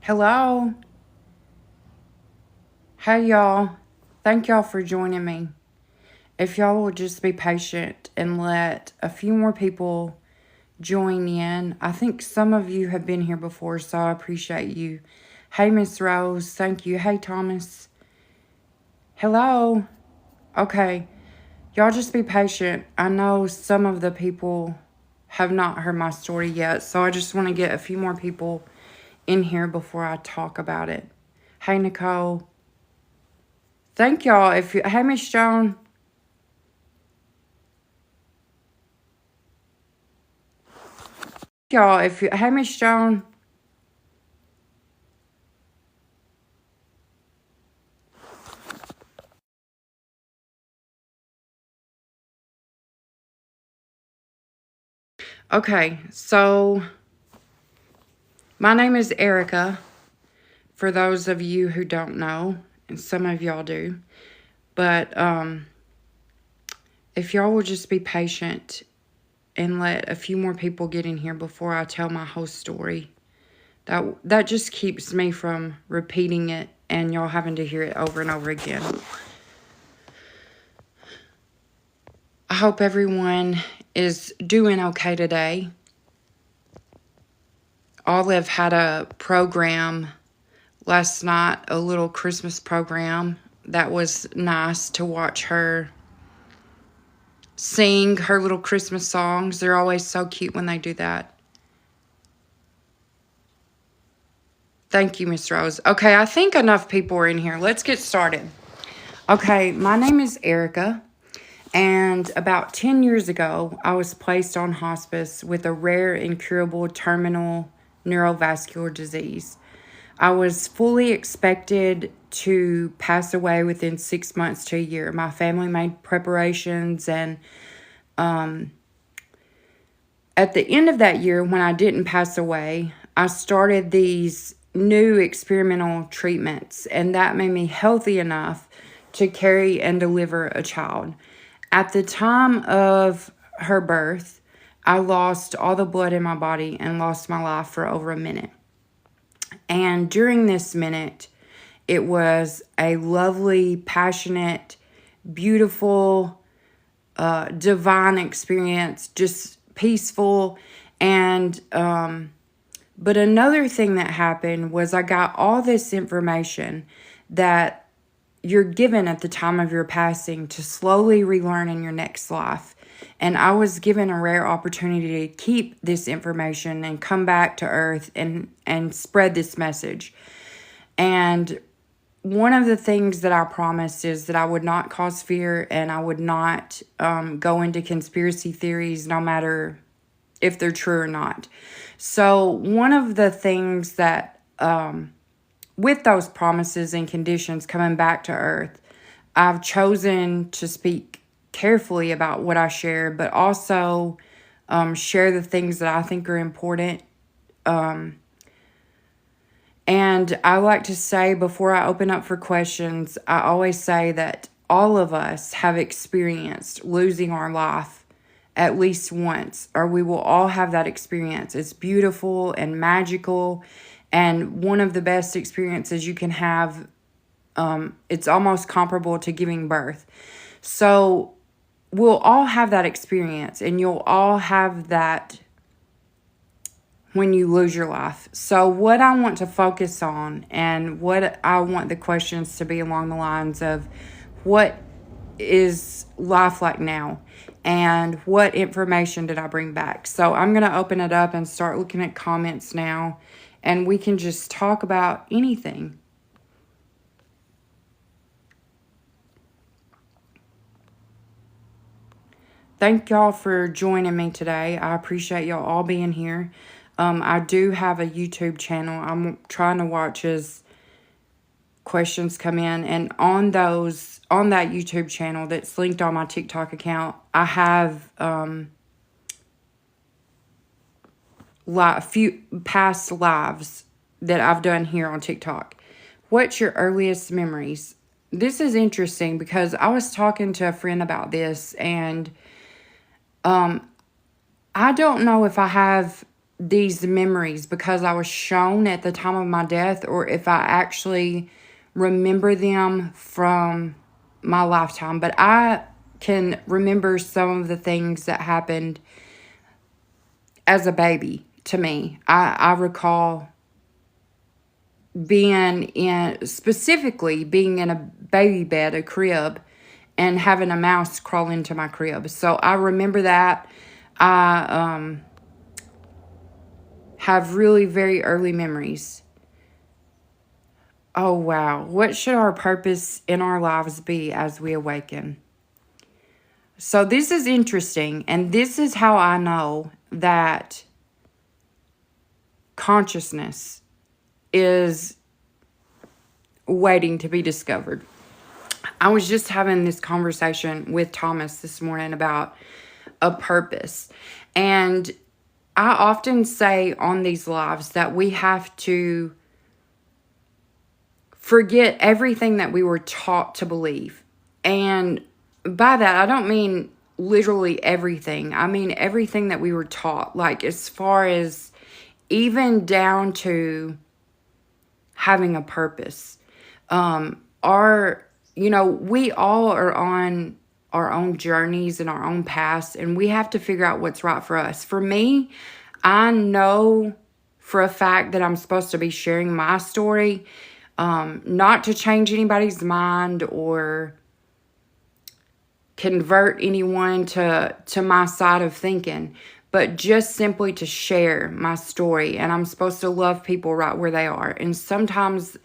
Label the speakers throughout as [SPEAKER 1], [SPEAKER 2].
[SPEAKER 1] Hello. Hey, y'all. Thank y'all for joining me. If y'all will just be patient and let a few more people join in. I think some of you have been here before, so I appreciate you. Hey, Miss Rose. Thank you. Hey, Thomas. Hello. Okay. Y'all just be patient. I know some of the people have not heard my story yet, so I just want to get a few more people in here before I talk about it. Hey, Nicole. Thank y'all. Hey, Miss Joan. Hey, Miss Joan. Okay, so my name is Erica. For those of you who don't know, and some of y'all do, but if y'all will just be patient and let a few more people get in here before I tell my whole story, that just keeps me from repeating it and y'all having to hear it over and over again. I hope everyone is doing okay today. Olive had a program last night, a little Christmas program. That was nice to watch her sing her little Christmas songs. They're always so cute when they do that. Thank you, Miss Rose. Okay, I think enough people are in here. Let's get started. Okay, my name is Erica, and about 10 years ago, I was placed on hospice with a rare, incurable, terminal neurovascular disease. I was fully expected to pass away within 6 months to a year. My family made preparations, and at the end of that year, when I didn't pass away, I started these new experimental treatments, and that made me healthy enough to carry and deliver a child. At the time of her birth, I lost all the blood in my body and lost my life for over a minute. And during this minute, it was a lovely, passionate, beautiful, divine experience, just peaceful. And but another thing that happened was I got all this information that you're given at the time of your passing to slowly relearn in your next life. And I was given a rare opportunity to keep this information and come back to earth and spread this message. And one of the things that I promised is that I would not cause fear, and I would not go into conspiracy theories, no matter if they're true or not. So one of the things that, with those promises and conditions coming back to earth, I've chosen to speak carefully about what I share, but also share the things that I think are important. And I like to say, before I open up for questions, I always say that all of us have experienced losing our life at least once, or we will all have that experience. It's beautiful and magical, and one of the best experiences you can have. It's almost comparable to giving birth. So we'll all have that experience, and you'll all have that when you lose your life. So what I want to focus on, and what I want the questions to be along the lines of, what is life like now? And what information did I bring back? So I'm going to open it up and start looking at comments now, and we can just talk about anything. Thank y'all for joining me today. I appreciate y'all all being here. I do have a YouTube channel. I'm trying to watch as questions come in, and on that YouTube channel that's linked on my TikTok account, I have a few past lives that I've done here on TikTok. What's your earliest memories? This is interesting because I was talking to a friend about this, and I don't know if I have these memories because I was shown at the time of my death, or if I actually remember them from my lifetime. But I can remember some of the things that happened as a baby to me. I recall specifically being in a baby bed, a crib, and having a mouse crawl into my crib. So I remember that. I have really very early memories. Oh, wow. What should our purpose in our lives be as we awaken? So this is interesting, and this is how I know that consciousness is waiting to be discovered. I was just having this conversation with Thomas this morning about a purpose. And I often say on these lives that we have to forget everything that we were taught to believe. And by that, I don't mean literally everything. I mean everything that we were taught, like as far as even down to having a purpose. We all are on our own journeys and our own paths, and we have to figure out what's right for us. For me, I know for a fact that I'm supposed to be sharing my story, not to change anybody's mind or convert anyone to my side of thinking, but just simply to share my story. And I'm supposed to love people right where they are. And sometimes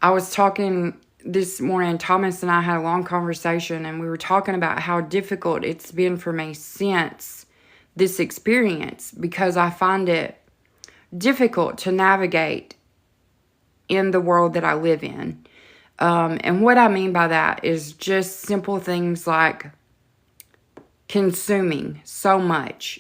[SPEAKER 1] I was talking this morning, Thomas and I had a long conversation, and we were talking about how difficult it's been for me since this experience, because I find it difficult to navigate in the world that I live in. And what I mean by that is just simple things like consuming so much.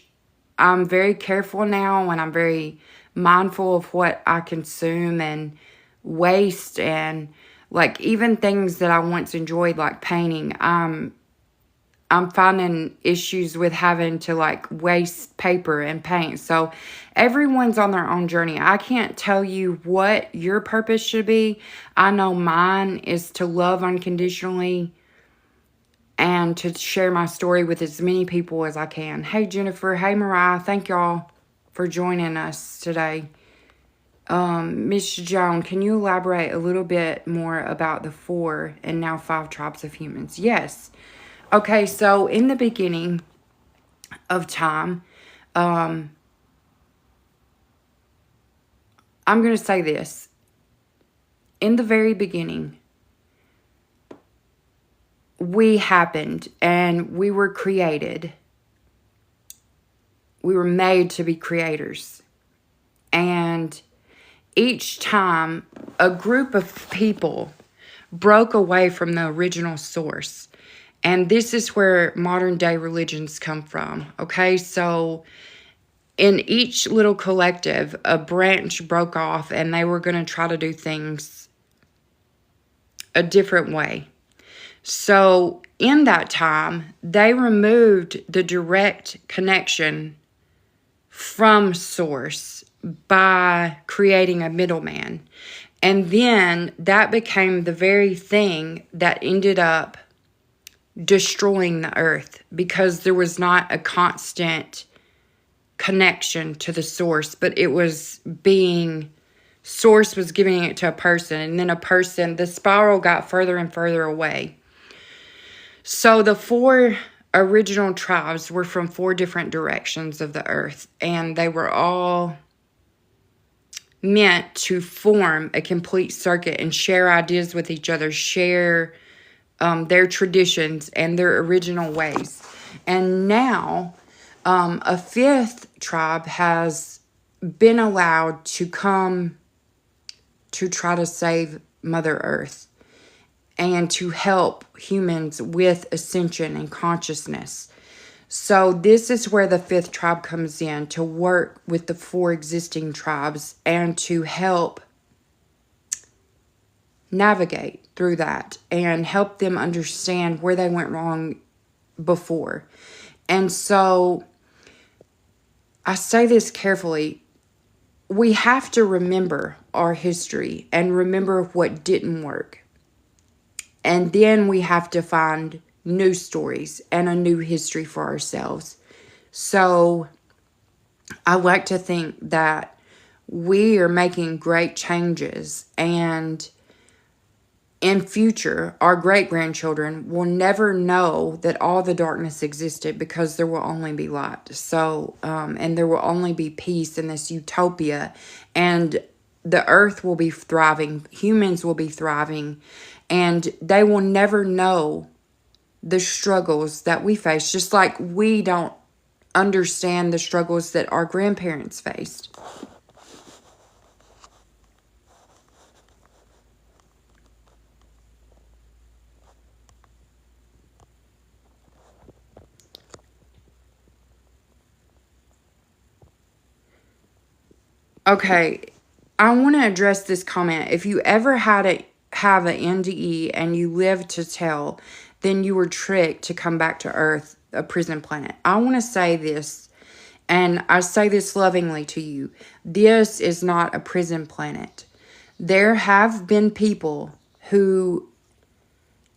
[SPEAKER 1] I'm very careful now, and I'm very mindful of what I consume and waste, and like even things that I once enjoyed, like painting. I'm finding issues with having to like waste paper and paint. So everyone's on their own journey. I can't tell you what your purpose should be. I know mine is to love unconditionally and to share my story with as many people as I can. Hey, Jennifer. Hey, Mariah. Thank y'all for joining us today. Miss Joan, can you elaborate a little bit more about the 4 and now 5 tribes of humans? Yes. Okay, so in the beginning of time, I'm going to say this. In the very beginning, we happened and we were created. We were made to be creators. And each time a group of people broke away from the original source. And this is where modern day religions come from. Okay, so in each little collective, a branch broke off and they were going to try to do things a different way. So in that time, they removed the direct connection from source by creating a middleman. And then that became the very thing that ended up destroying the earth, because there was not a constant connection to the source, but it was source was giving it to a person, and then the spiral got further and further away. So the 4 original tribes were from 4 different directions of the earth, and they were all meant to form a complete circuit and share ideas with each other, share their traditions and their original ways. And now a 5th tribe has been allowed to come to try to save Mother Earth and to help humans with ascension and consciousness. So this is where the 5th tribe comes in to work with the 4 existing tribes and to help navigate through that and help them understand where they went wrong before. And so I say this carefully. we have to remember our history and remember what didn't work. And then we have to find new stories and a new history for ourselves. So I like to think that we are making great changes, and in future, our great-grandchildren will never know that all the darkness existed, because there will only be light. So, and there will only be peace in this utopia, and the earth will be thriving, humans will be thriving, and they will never know the struggles that we face, just like we don't understand the struggles that our grandparents faced. Okay, I want to address this comment. If you ever have an NDE and you live to tell, then you were tricked to come back to Earth, a prison planet. I want to say this, and I say this lovingly to you. This is not a prison planet. There have been people who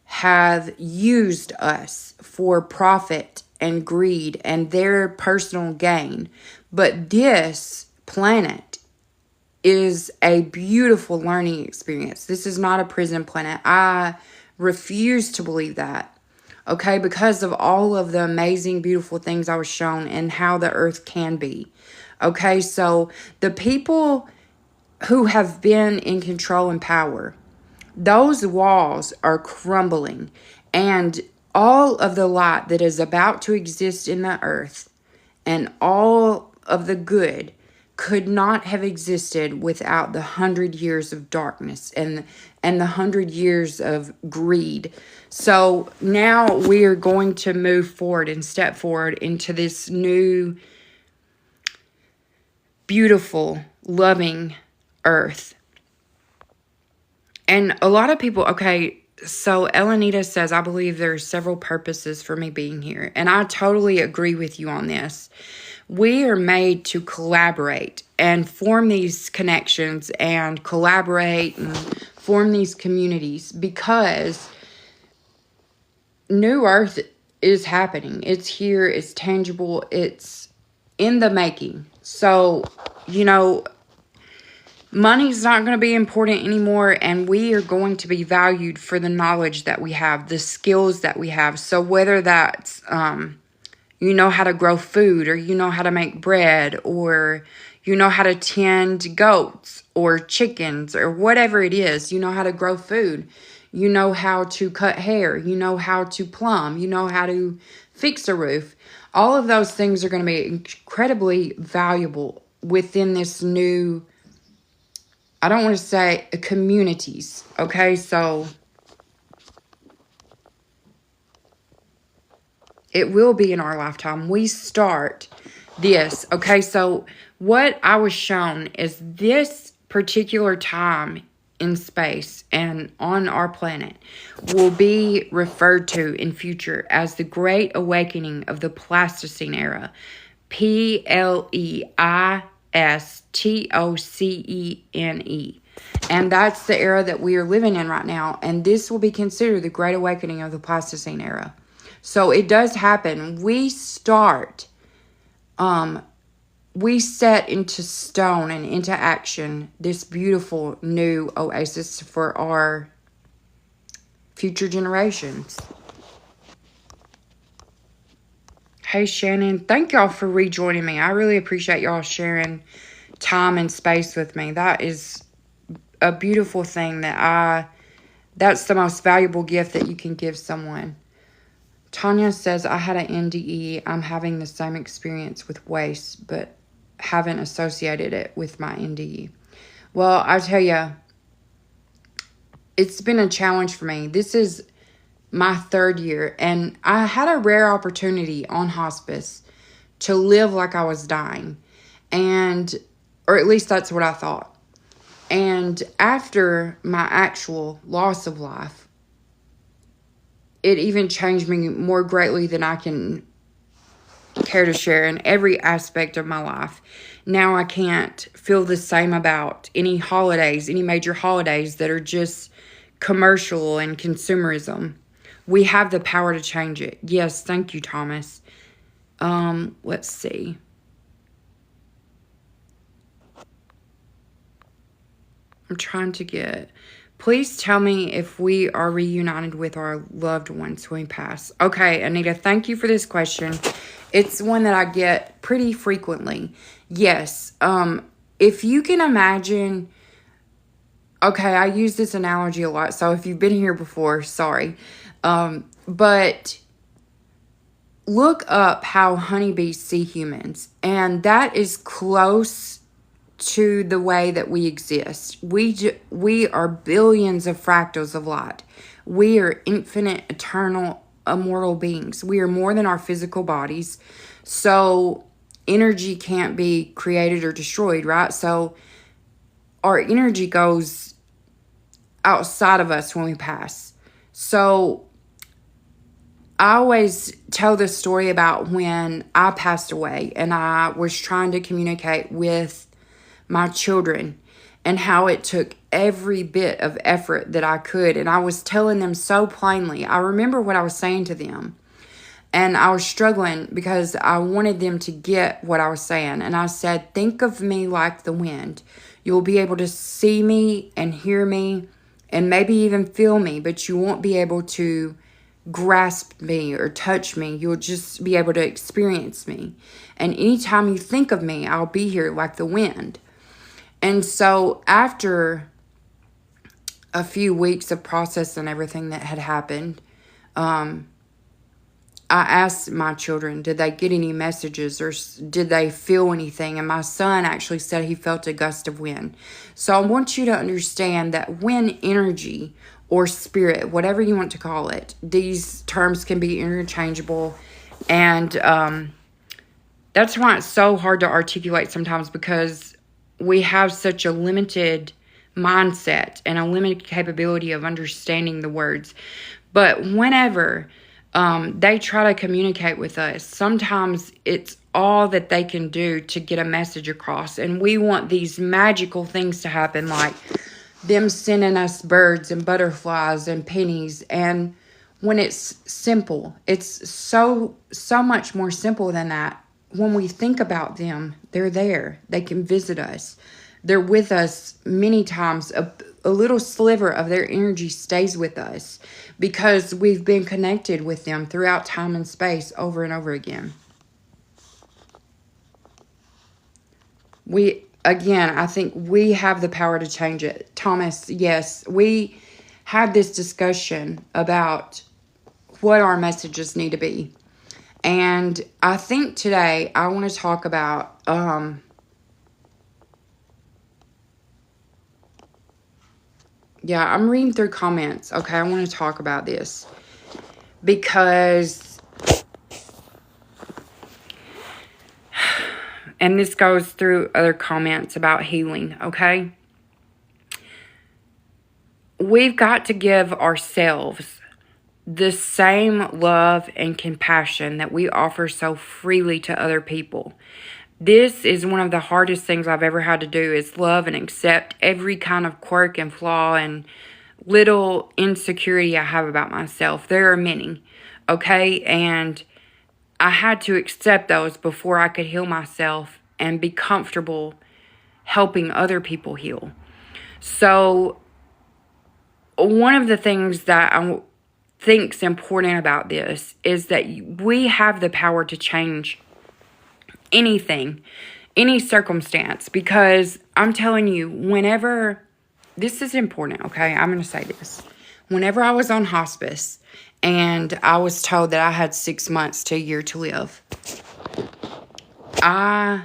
[SPEAKER 1] have used us for profit and greed and their personal gain. But this planet is a beautiful learning experience. This is not a prison planet. I refuse to believe that. Okay, because of all of the amazing, beautiful things I was shown and how the earth can be. Okay, so the people who have been in control and power, those walls are crumbling, and all of the light that is about to exist in the earth and all of the good could not have existed without the 100 years of darkness and the 100 years of greed. So now we are going to move forward and step forward into this new, beautiful, loving earth. And a lot of people, okay, so Elenita says, I believe there are several purposes for me being here. And I totally agree with you on this. We are made to collaborate and form these connections and collaborate and form these communities, because New Earth is happening. It's here. It's tangible. It's in the making. So, money's not going to be important anymore, and we are going to be valued for the knowledge that we have, the skills that we have. So whether that's, you know how to grow food, or you know how to make bread, or you know how to tend goats or chickens, or whatever it is, you know how to grow food, you know how to cut hair, you know how to plumb, you know how to fix a roof. All of those things are going to be incredibly valuable within this new, I don't want to say communities, okay? So it will be in our lifetime. We start this, okay? So what I was shown is this particular time in space and on our planet will be referred to in future as the Great Awakening of the Pleistocene Era. Pleistocene. And that's the era that we are living in right now. And this will be considered the Great Awakening of the Pleistocene Era. So it does happen. We start, we set into stone and into action this beautiful new oasis for our future generations. Hey, Shannon, thank y'all for rejoining me. I really appreciate y'all sharing time and space with me. That is a beautiful thing that's the most valuable gift that you can give someone. Tanya says, I had an NDE. I'm having the same experience with waste, but haven't associated it with my NDE. Well, I tell you, it's been a challenge for me. This is my 3rd year, and I had a rare opportunity on hospice to live like I was dying, or at least that's what I thought. And after my actual loss of life, it even changed me more greatly than I can care to share in every aspect of my life. Now I can't feel the same about any holidays, any major holidays that are just commercial and consumerism. We have the power to change it. Yes, thank you, Thomas. Let's see. I'm trying to get... Please tell me if we are reunited with our loved ones when we pass. Okay, Anita, thank you for this question. It's one that I get pretty frequently. Yes. If you can imagine... Okay, I use this analogy a lot, so if you've been here before, sorry. But look up how honeybees see humans, and that is close to the way that we exist. We are billions of fractals of light. We are infinite, eternal, immortal beings. We are more than our physical bodies. So energy can't be created or destroyed, right? So our energy goes outside of us when we pass. So I always tell this story about when I passed away and I was trying to communicate with my children and how it took every bit of effort that I could. And I was telling them so plainly. I remember what I was saying to them. And I was struggling because I wanted them to get what I was saying. And I said, think of me like the wind. You'll be able to see me and hear me and maybe even feel me, but you won't be able to grasp me or touch me. You'll just be able to experience me. And anytime you think of me, I'll be here like the wind. And so after a few weeks of processing everything that had happened, I asked my children, did they get any messages or did they feel anything? And my son actually said he felt a gust of wind. So I want you to understand that wind energy or spirit, whatever you want to call it, these terms can be interchangeable. And that's why it's so hard to articulate sometimes, because we have such a limited mindset and a limited capability of understanding the words. But whenever they try to communicate with us, sometimes it's all that they can do to get a message across. And we want these magical things to happen, like them sending us birds and butterflies and pennies. And when it's simple, it's so much more simple than that. When we think about them, they're there. They can visit us. They're with us many times. A little sliver of their energy stays with us because we've been connected with them throughout time and space over and over again. I think we have the power to change it. Thomas, yes, we had this discussion about what our messages need to be. And I think today I want to talk about I'm reading through comments. Okay, I want to talk about this because, and this goes through other comments about healing, okay? We've got to give ourselves the same love and compassion that we offer so freely to other people. This is one of the hardest things I've ever had to do, is love and accept every kind of quirk and flaw and little insecurity I have about myself. There are many, okay? And I had to accept those before I could heal myself and be comfortable helping other people heal. So one of the things that I think's important about this is that we have the power to change anything, any circumstance, because I'm telling you, whenever, this is important, okay? I'm going to say this. Whenever I was on hospice and I was told that I had 6 months to a year to live, I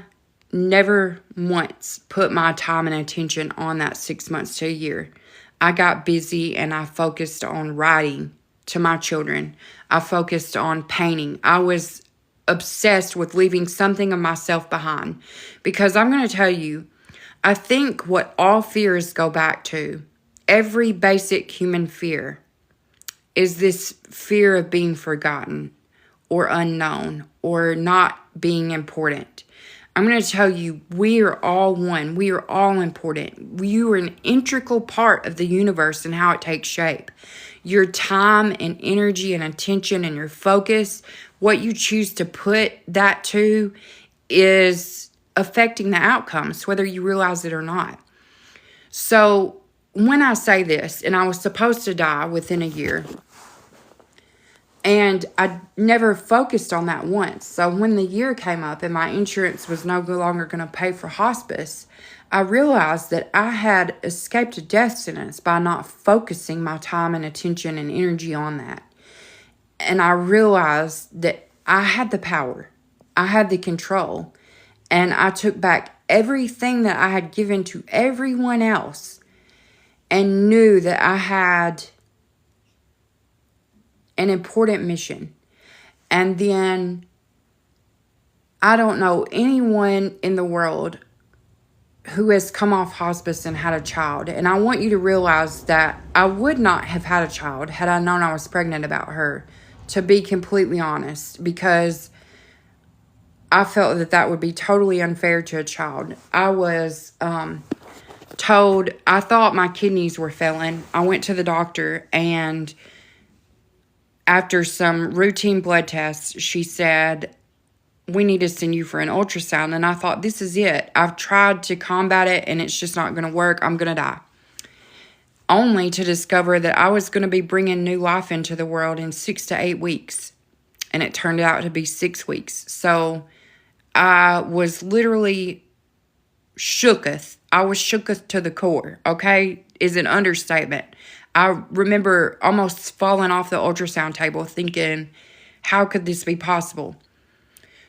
[SPEAKER 1] never once put my time and attention on that 6 months to a year. I got busy and I focused on writing to my children. I focused on painting. I was obsessed with leaving something of myself behind, because I'm going to tell you, I think what all fears go back to, every basic human fear, is this fear of being forgotten or unknown or not being important. I'm going to tell you, we are all one. We are all important. You are an integral part of the universe and how it takes shape. Your time and energy and attention and your focus, what you choose to put that to, is affecting the outcomes, whether you realize it or not. So when I say this, and I was supposed to die within a year, and I never focused on that once. So when the year came up and my insurance was no longer going to pay for hospice, I realized that I had escaped a death sentence by not focusing my time and attention and energy on that. And I realized that I had the power. I had the control. And I took back everything that I had given to everyone else and knew that I had an important mission. And then I don't know anyone in the world who has come off hospice and had a child. And I want you to realize that I would not have had a child had I known I was pregnant about her, to be completely honest, because I felt that that would be totally unfair to a child. I was told, I thought my kidneys were failing. I went to the doctor, and after some routine blood tests, she said, we need to send you for an ultrasound. And I thought, this is it. I've tried to combat it, and it's just not going to work. I'm going to die. Only to discover that I was going to be bringing new life into the world in 6 to 8 weeks. And it turned out to be 6 weeks. So I was literally shooketh. I was shooketh to the core, okay? Is an understatement. I remember almost falling off the ultrasound table thinking, how could this be possible?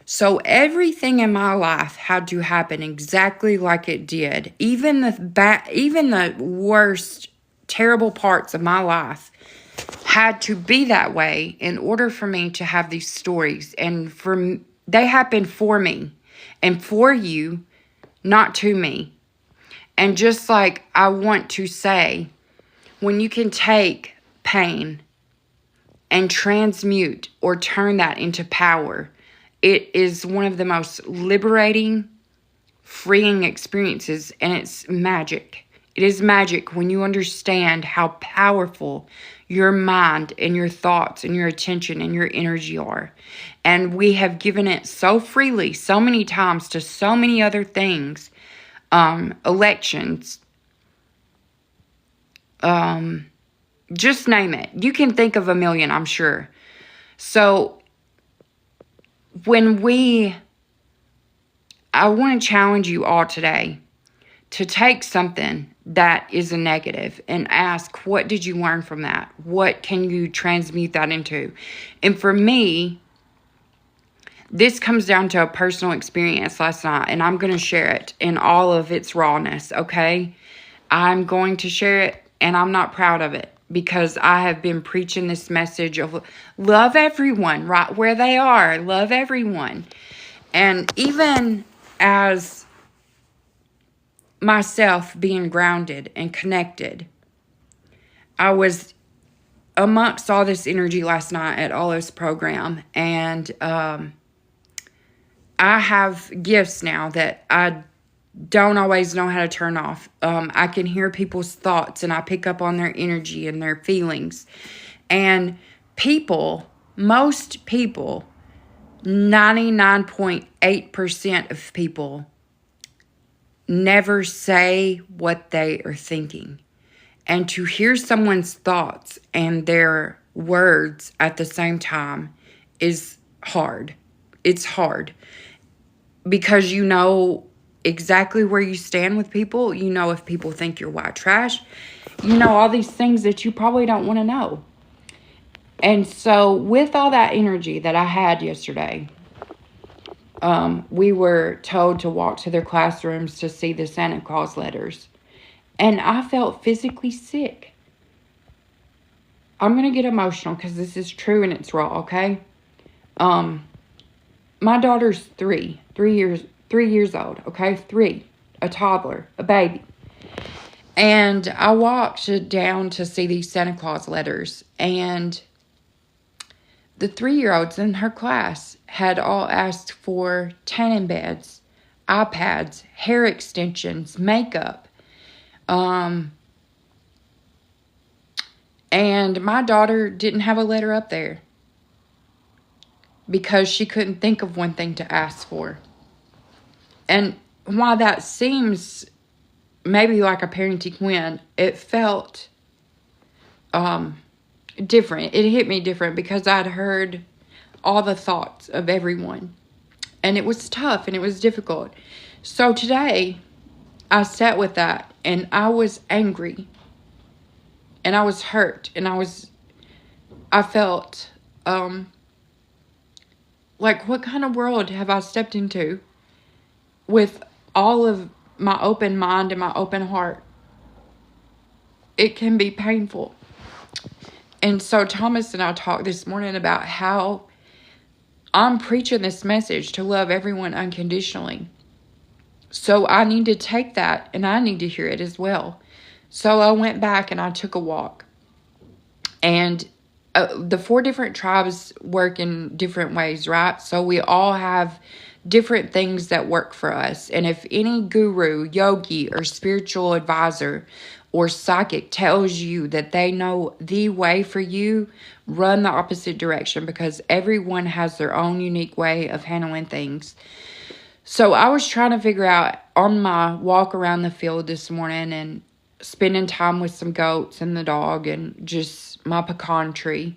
[SPEAKER 1] So everything in my life had to happen exactly like it did. Even the worst, terrible parts of my life had to be that way in order for me to have these stories. And they happened for me and for you, not to me. And just like I want to say, when you can take pain and transmute or turn that into power, it is one of the most liberating, freeing experiences, and it's magic. It is magic when you understand how powerful your mind and your thoughts and your attention and your energy are. And we have given it so freely, so many times, to so many other things, elections, just name it. You can think of a million, I'm sure. So I want to challenge you all today to take something that is a negative and ask, what did you learn from that? What can you transmute that into? And for me, this comes down to a personal experience last night, and I'm going to share it in all of its rawness, okay? I'm going to share it, and I'm not proud of it, because I have been preaching this message of love everyone right where they are. Love everyone. And even as myself being grounded and connected, I was amongst all this energy last night at Olive's program, and I have gifts now that I don't always know how to turn off. I can hear people's thoughts, and I pick up on their energy and their feelings. And most people, 99.8% of people never say what they are thinking. And to hear someone's thoughts and their words at the same time is hard. It's hard because you know exactly where you stand with people. You know if people think you're white trash. You know all these things that you probably don't want to know. And so with all that energy that I had yesterday, we were told to walk to their classrooms to see the Santa Claus letters. And I felt physically sick. I'm going to get emotional because this is true and it's raw, okay? My daughter's 3 years old, okay? 3, a toddler, a baby. And I walked down to see these Santa Claus letters, and the 3-year-olds in her class had all asked for tanning beds, iPads, hair extensions, makeup. And my daughter didn't have a letter up there because she couldn't think of one thing to ask for. And while that seems maybe like a parenting win, it felt different. It hit me different because I'd heard all the thoughts of everyone. And it was tough and it was difficult. So today, I sat with that and I was angry. And I was hurt. And I felt like, what kind of world have I stepped into with all of my open mind and my open heart? It can be painful. And so Thomas and I talked this morning about how I'm preaching this message to love everyone unconditionally. So I need to take that and I need to hear it as well. So I went back and I took a walk. And the 4 different tribes work in different ways, right? So we all have different things that work for us. And if any guru, yogi, or spiritual advisor or psychic tells you that they know the way for you, run the opposite direction because everyone has their own unique way of handling things. So I was trying to figure out on my walk around the field this morning and spending time with some goats and the dog and just my pecan tree.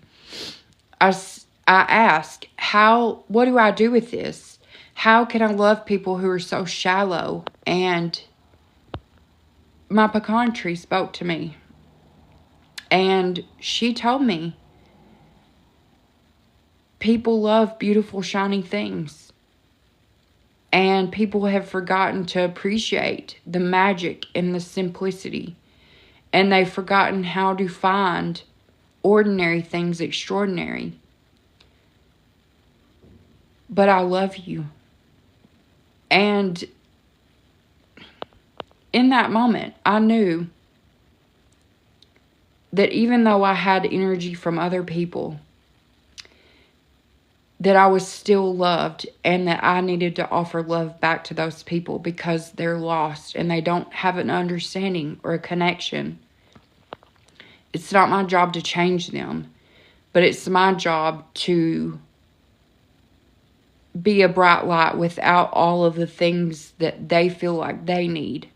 [SPEAKER 1] I asked, what do I do with this? How can I love people who are so shallow? And my pecan tree spoke to me. And she told me, people love beautiful, shiny things. And people have forgotten to appreciate the magic and the simplicity. And they've forgotten how to find ordinary things extraordinary. But I love you. And in that moment, I knew that even though I had energy from other people, that I was still loved and that I needed to offer love back to those people because they're lost and they don't have an understanding or a connection. It's not my job to change them, but it's my job to be a bright light without all of the things that they feel like they need.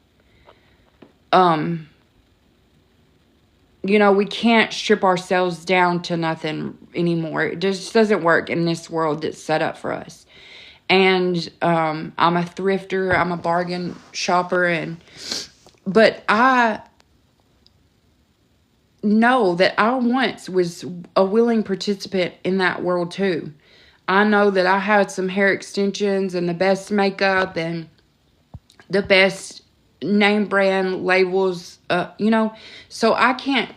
[SPEAKER 1] We can't strip ourselves down to nothing anymore. It just doesn't work in this world that's set up for us. And I'm a thrifter. I'm a bargain shopper. But I know that I once was a willing participant in that world too. I know that I had some hair extensions and the best makeup and the best name brand labels, so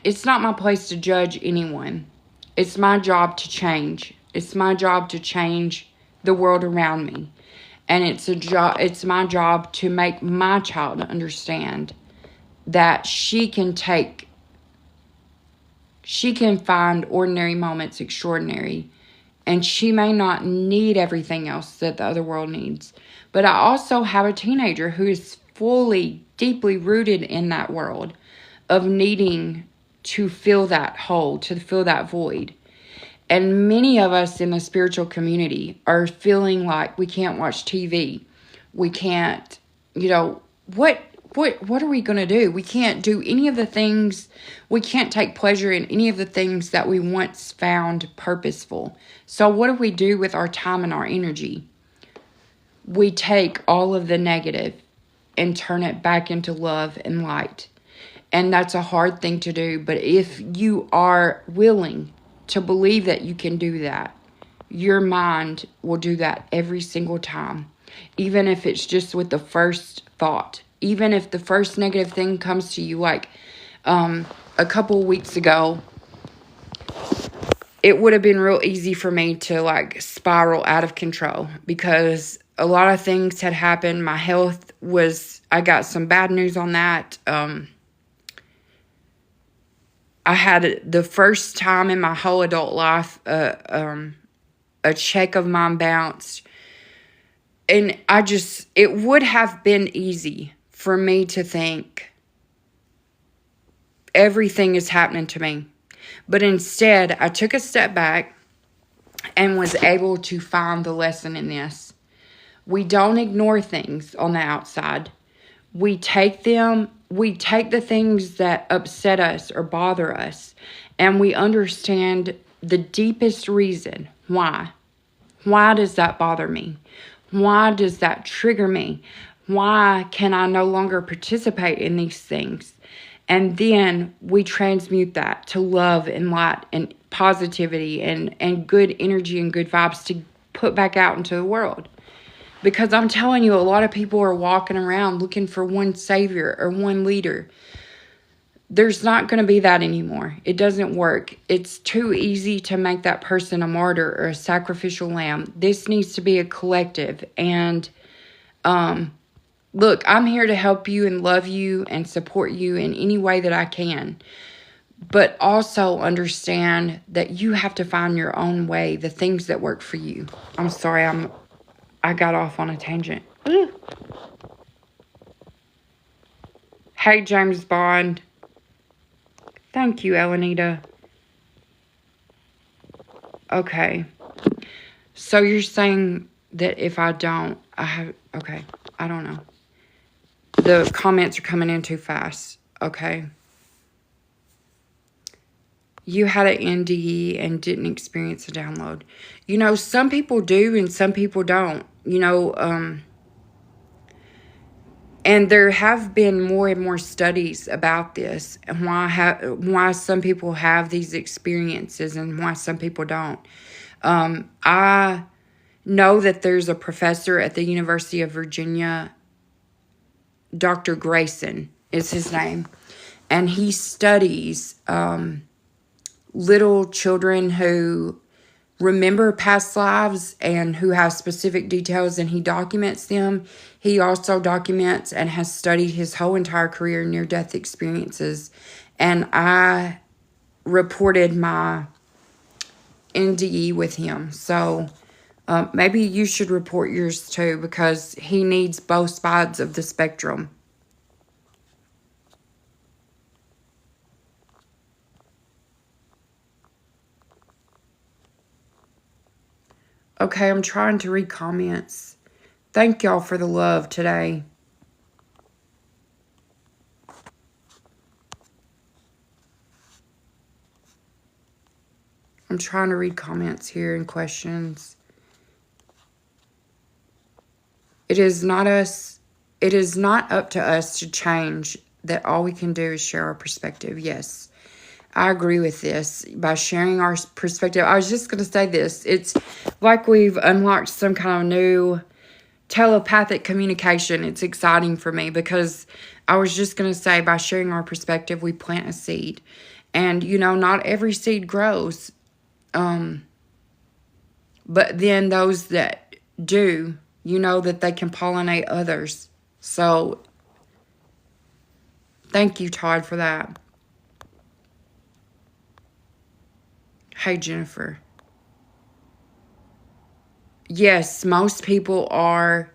[SPEAKER 1] it's not my place to judge anyone. It's my job to change. It's my job to change the world around me. And it's my job to make my child understand that she can find ordinary moments extraordinary. And she may not need everything else that the other world needs. But I also have a teenager who is fully, deeply rooted in that world of needing to fill that hole, to fill that void. And many of us in the spiritual community are feeling like we can't watch TV. We can't, what are we going to do? We can't do any of the things. We can't take pleasure in any of the things that we once found purposeful. So what do we do with our time and our energy? We take all of the negative and turn it back into love and light. And that's a hard thing to do. But if you are willing to believe that you can do that, your mind will do that every single time. Even if it's just with the first thought. Even if the first negative thing comes to you, like a couple weeks ago, it would have been real easy for me to spiral out of control because a lot of things had happened. My health I got some bad news on that. I had the first time in my whole adult life a check of mine bounced. And it would have been easy for me to think everything is happening to me. But instead, I took a step back and was able to find the lesson in this. We don't ignore things on the outside. We take the things that upset us or bother us, and we understand the deepest reason why. Why does that bother me? Why does that trigger me? Why can I no longer participate in these things? And then we transmute that to love and light and positivity and good energy and good vibes to put back out into the world. Because I'm telling you, a lot of people are walking around looking for one savior or one leader. There's not going to be that anymore. It doesn't work. It's too easy to make that person a martyr or a sacrificial lamb. This needs to be a collective. And look, I'm here to help you and love you and support you in any way that I can. But also understand that you have to find your own way, the things that work for you. I'm sorry, I got off on a tangent. Ooh. Hey, James Bond. Thank you, Elenita. Okay. So you're saying that if I don't, okay. I don't know. The comments are coming in too fast. Okay. You had an NDE and didn't experience a download. You know, some people do and some people don't. You know, and there have been more and more studies about this and why some people have these experiences and why some people don't. I know that there's a professor at the University of Virginia, Dr. Grayson is his name, and he studies little children who remember past lives and who have specific details, and he documents them. He also documents and has studied his whole entire career near-death experiences. And I reported my NDE with him. So maybe you should report yours too, because he needs both sides of the spectrum. Okay, I'm trying to read comments. Thank y'all for the love today. I'm trying to read comments here and questions. It is not up to us to change. That all we can do is share our perspective. Yes. I agree with this. By sharing our perspective, I was just going to say this. It's like we've unlocked some kind of new telepathic communication. It's exciting for me because I was just going to say, by sharing our perspective, we plant a seed. And, you know, not every seed grows. But then those that do, you know that they can pollinate others. So, thank you, Todd, for that. Hey, Jennifer. Yes, most people are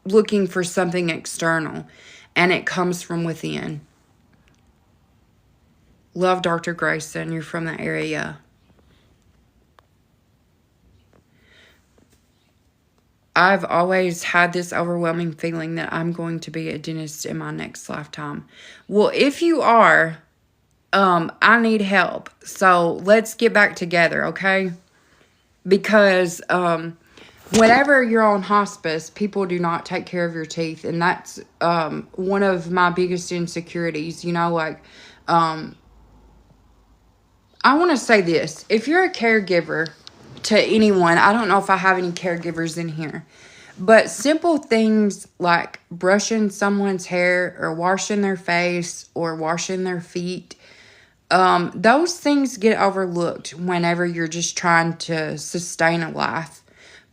[SPEAKER 1] looking for something external, and it comes from within. Love Dr. Grayson. You're from the area. I've always had this overwhelming feeling that I'm going to be a dentist in my next lifetime. Well, if you are, I need help. So let's get back together, okay? Because whenever you're on hospice, people do not take care of your teeth. And that's one of my biggest insecurities. You know, like, I want to say this. If you're a caregiver to anyone, I don't know if I have any caregivers in here, but simple things like brushing someone's hair or washing their face or washing their feet, those things get overlooked whenever you're just trying to sustain a life.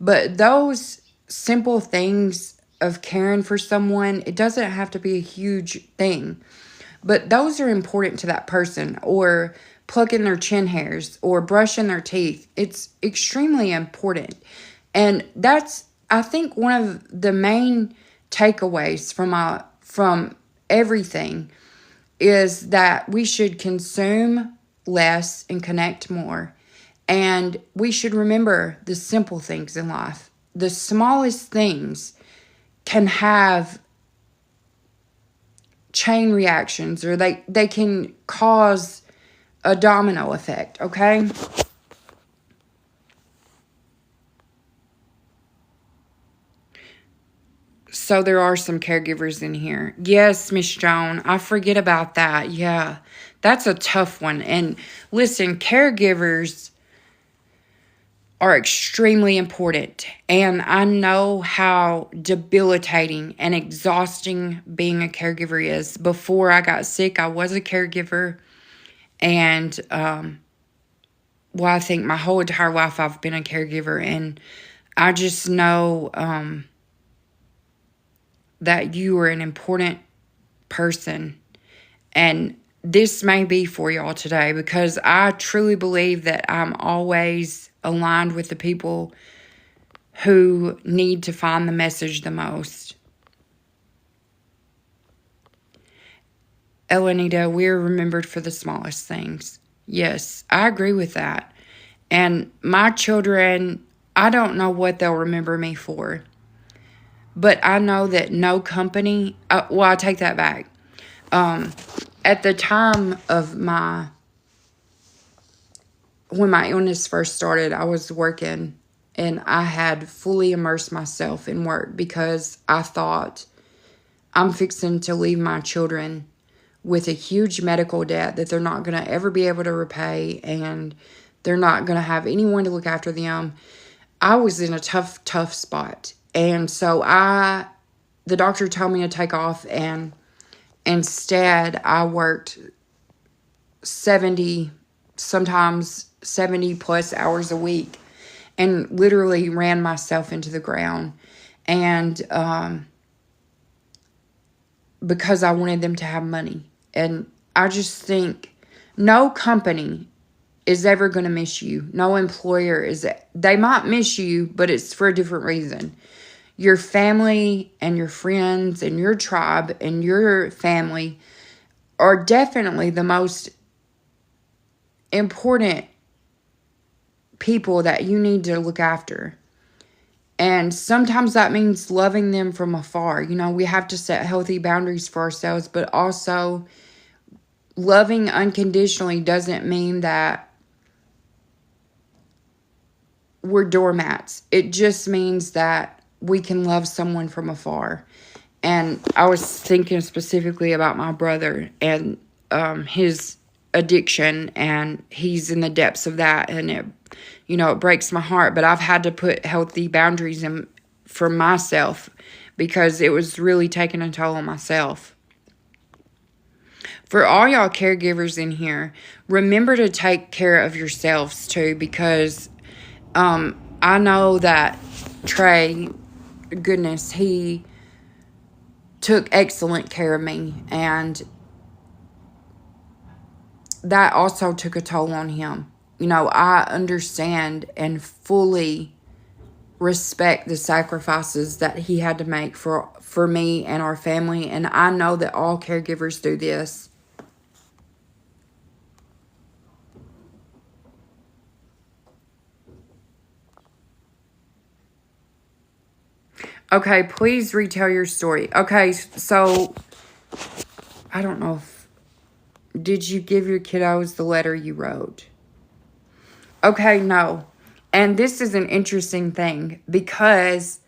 [SPEAKER 1] But those simple things of caring for someone, it doesn't have to be a huge thing. but those are important to that person. Or plucking their chin hairs or brushing their teeth. It's extremely important. And that's, I think, one of the main takeaways from everything is that we should consume less and connect more. And we should remember the simple things in life. The smallest things can have chain reactions, or they can cause a domino effect, okay? So there are some caregivers in here. Yes, Miss Joan, I forget about that. Yeah, that's a tough one. And listen, caregivers are extremely important. And I know how debilitating and exhausting being a caregiver is. Before I got sick, I was a caregiver. And, I think my whole entire life I've been a caregiver. And I just know that you are an important person. And this may be for y'all today, because I truly believe that I'm always aligned with the people who need to find the message the most. Elenita, we're remembered for the smallest things. Yes, I agree with that. And my children, I don't know what they'll remember me for. But I know that no company, I take that back. At the time of when my illness first started, I was working and I had fully immersed myself in work because I thought, I'm fixing to leave my children with a huge medical debt that they're not going to ever be able to repay, and they're not going to have anyone to look after them. I was in a tough spot. And so the doctor told me to take off, and instead I worked 70, sometimes 70 plus hours a week, and literally ran myself into the ground. And because I wanted them to have money. And I just think no company is ever going to miss you. No employer they might miss you, but it's for a different reason. Your family and your friends and your tribe and your family are definitely the most important people that you need to look after. And sometimes that means loving them from afar. We have to set healthy boundaries for ourselves, but also loving unconditionally doesn't mean that we're doormats. It just means that we can love someone from afar. And I was thinking specifically about my brother and his addiction, and he's in the depths of that, and it breaks my heart. But I've had to put healthy boundaries in for myself because it was really taking a toll on myself. For all y'all caregivers in here, remember to take care of yourselves too, because I know that Trey, goodness, he took excellent care of me, and that also took a toll on him. I understand and fully respect the sacrifices that he had to make for me and our family, and I know that all caregivers do this. Okay, please retell your story. Okay, so I don't know did you give your kiddos the letter you wrote? Okay, no. And this is an interesting thing, because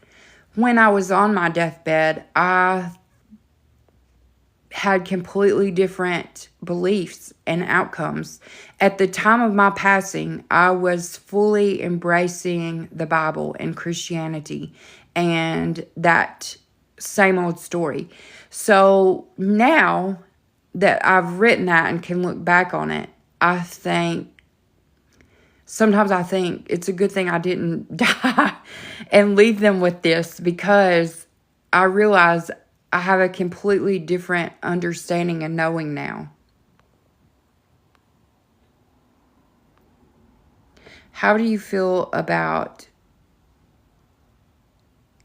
[SPEAKER 1] when I was on my deathbed, I had completely different beliefs and outcomes. At the time of my passing, I was fully embracing the Bible and Christianity and that same old story. So now that I've written that and can look back on it, sometimes I think it's a good thing I didn't die and leave them with this, because I realize I have a completely different understanding and knowing now. How do you feel about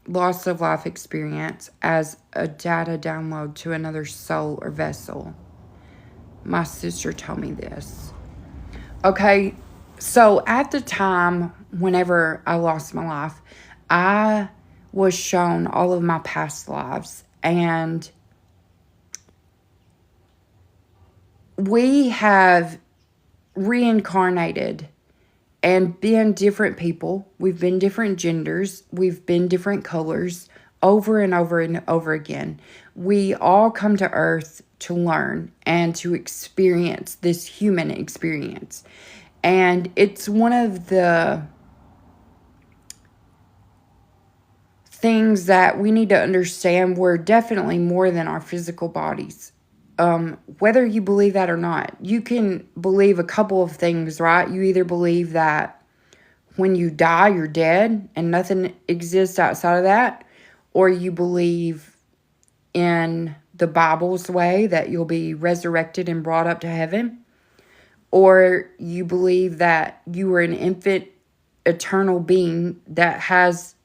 [SPEAKER 1] loss of life experience as a data download to another soul or vessel? My sister told me this. Okay, so at the time, whenever I lost my life, I was shown all of my past lives, and we have reincarnated and been different people. We've been different genders. We've been different colors over and over and over again. We all come to Earth to learn and to experience this human experience. And it's one of the things that we need to understand. We're definitely more than our physical bodies. Whether you believe that or not, you can believe a couple of things, right? You either believe that when you die, you're dead and nothing exists outside of that, or you believe in the Bible's way that you'll be resurrected and brought up to heaven, or you believe that you are an infant, eternal being that has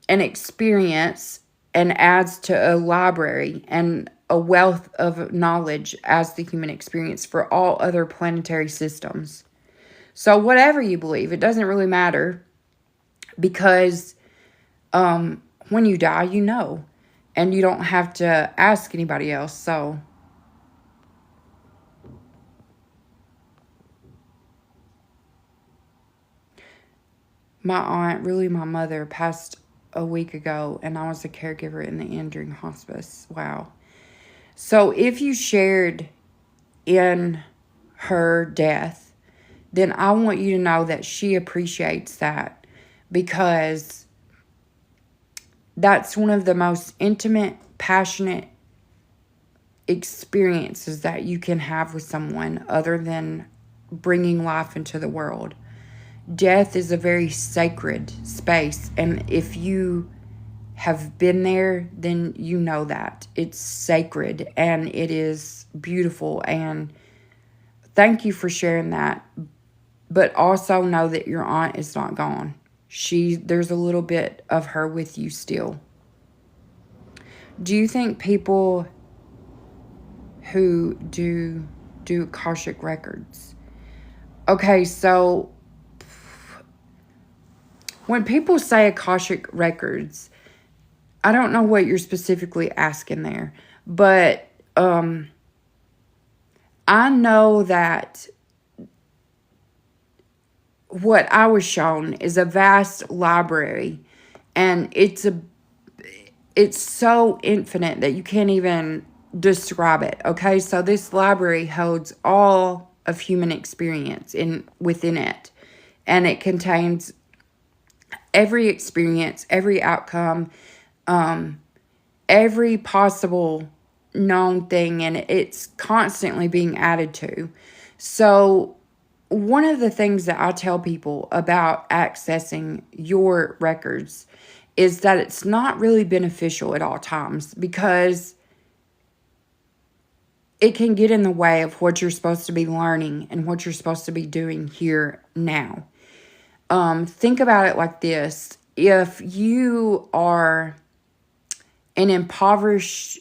[SPEAKER 1] an experience and adds to a library and a wealth of knowledge as the human experience for all other planetary systems. So whatever you believe, it doesn't really matter, because when you die, you know, and you don't have to ask anybody else. So my aunt, really my mother, passed a week ago, and I was a caregiver in the end during hospice. Wow. So if you shared in her death, then I want you to know that she appreciates that, because that's one of the most intimate, passionate experiences that you can have with someone other than bringing life into the world. Death is a very sacred space, and if you have been there, then you know that it's sacred and it is beautiful. And thank you for sharing that, but also know that your aunt is not gone. There's a little bit of her with you still. Do you think people who do Akashic records? Okay, so when people say Akashic records, I don't know what you're specifically asking there, but I know that what I was shown is a vast library, and it's so infinite that you can't even describe it. Okay, so this library holds all of human experience within it, and it contains every experience, every outcome, every possible known thing, and it's constantly being added to. So one of the things that I tell people about accessing your records is that it's not really beneficial at all times, because it can get in the way of what you're supposed to be learning and what you're supposed to be doing here now. Think about it like this. If you are an impoverished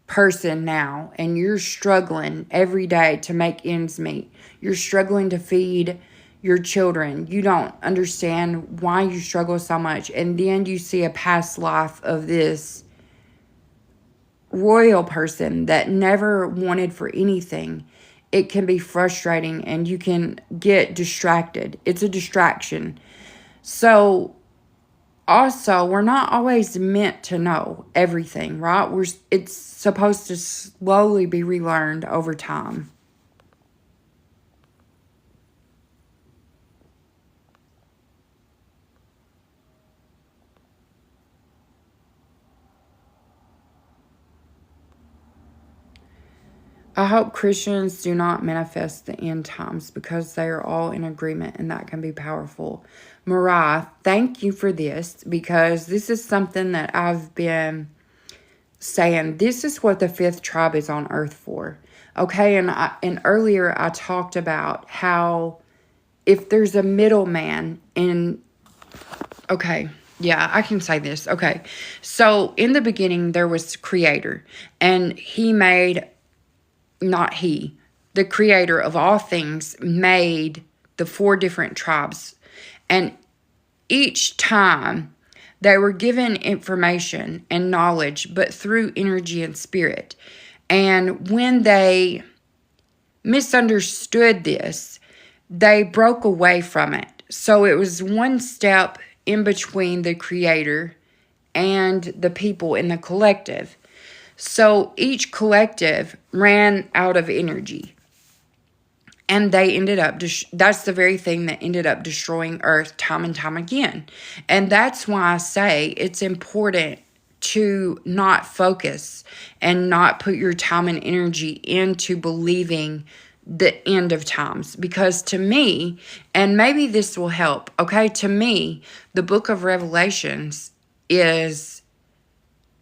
[SPEAKER 1] person now and you're struggling every day to make ends meet, you're struggling to feed your children, you don't understand why you struggle so much, and then you see a past life of this royal person that never wanted for anything, it can be frustrating and you can get distracted. It's a distraction. So also, we're not always meant to know everything, right? It's supposed to slowly be relearned over time. I hope Christians do not manifest the end times because they are all in agreement, and that can be powerful. Mariah, thank you for this, because this is something that I've been saying. This is what the fifth tribe is on earth for. Okay, and earlier I talked about how if there's a middleman in... Okay, yeah, I can say this. Okay, so in the beginning there was Creator, and he made... Not he, the Creator of all things made the 4 different tribes. And each time they were given information and knowledge, but through energy and spirit. And when they misunderstood this, they broke away from it. So it was one step in between the Creator and the people in the collective. So each collective ran out of energy. And they ended up, that's the very thing that ended up destroying Earth time and time again. And that's why I say it's important to not focus and not put your time and energy into believing the end of times. Because to me, and maybe this will help, okay, to me, the book of Revelations is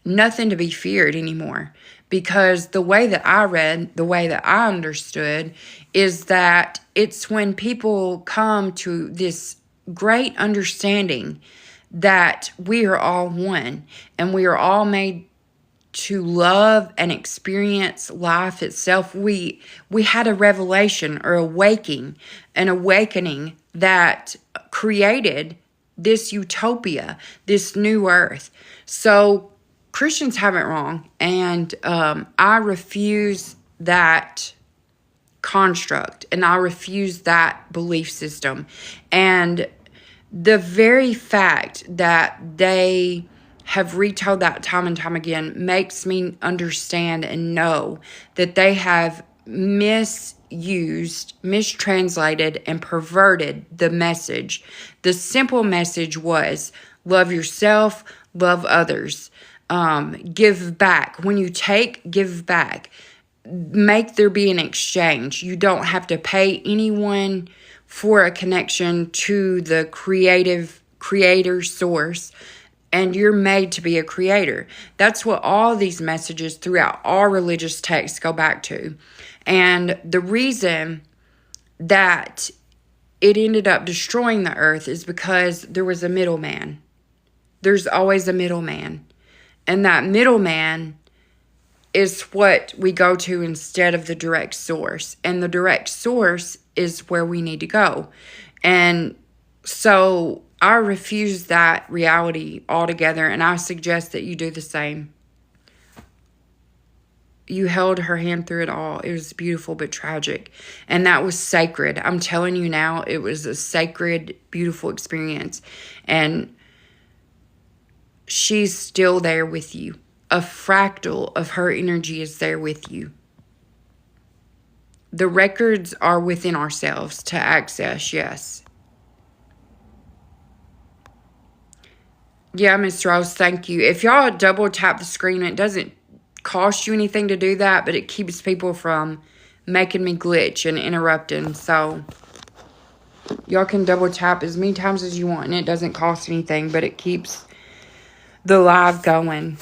[SPEAKER 1] nothing to be feared anymore, because the way that I read, the way that I understood, is that it's when people come to this great understanding that we are all one, and we are all made to love and experience life itself. We had a revelation or an awakening that created this utopia, this new earth. So Christians have it wrong, and I refuse that construct, and I refuse that belief system. And the very fact that they have retold that time and time again makes me understand and know that they have misused, mistranslated, and perverted the message. The simple message was love yourself, love others. Give back. When you take, give back. Make there be an exchange. You don't have to pay anyone for a connection to the creator source, and you're made to be a creator. That's what all these messages throughout all religious texts go back to. And the reason that it ended up destroying the earth is because there was a middleman. There's always a middleman. And that middleman is what we go to instead of the direct source. And the direct source is where we need to go. And so I refuse that reality altogether, and I suggest that you do the same. You held her hand through it all. It was beautiful but tragic. And that was sacred. I'm telling you now, it was a sacred, beautiful experience. And she's still there with you. A fractal of her energy is there with you. The records are within ourselves to access, yes. Yeah, Miss Rose, thank you. If y'all double tap the screen, it doesn't cost you anything to do that, but it keeps people from making me glitch and interrupting. So y'all can double tap as many times as you want, and it doesn't cost anything, but it keeps the live going.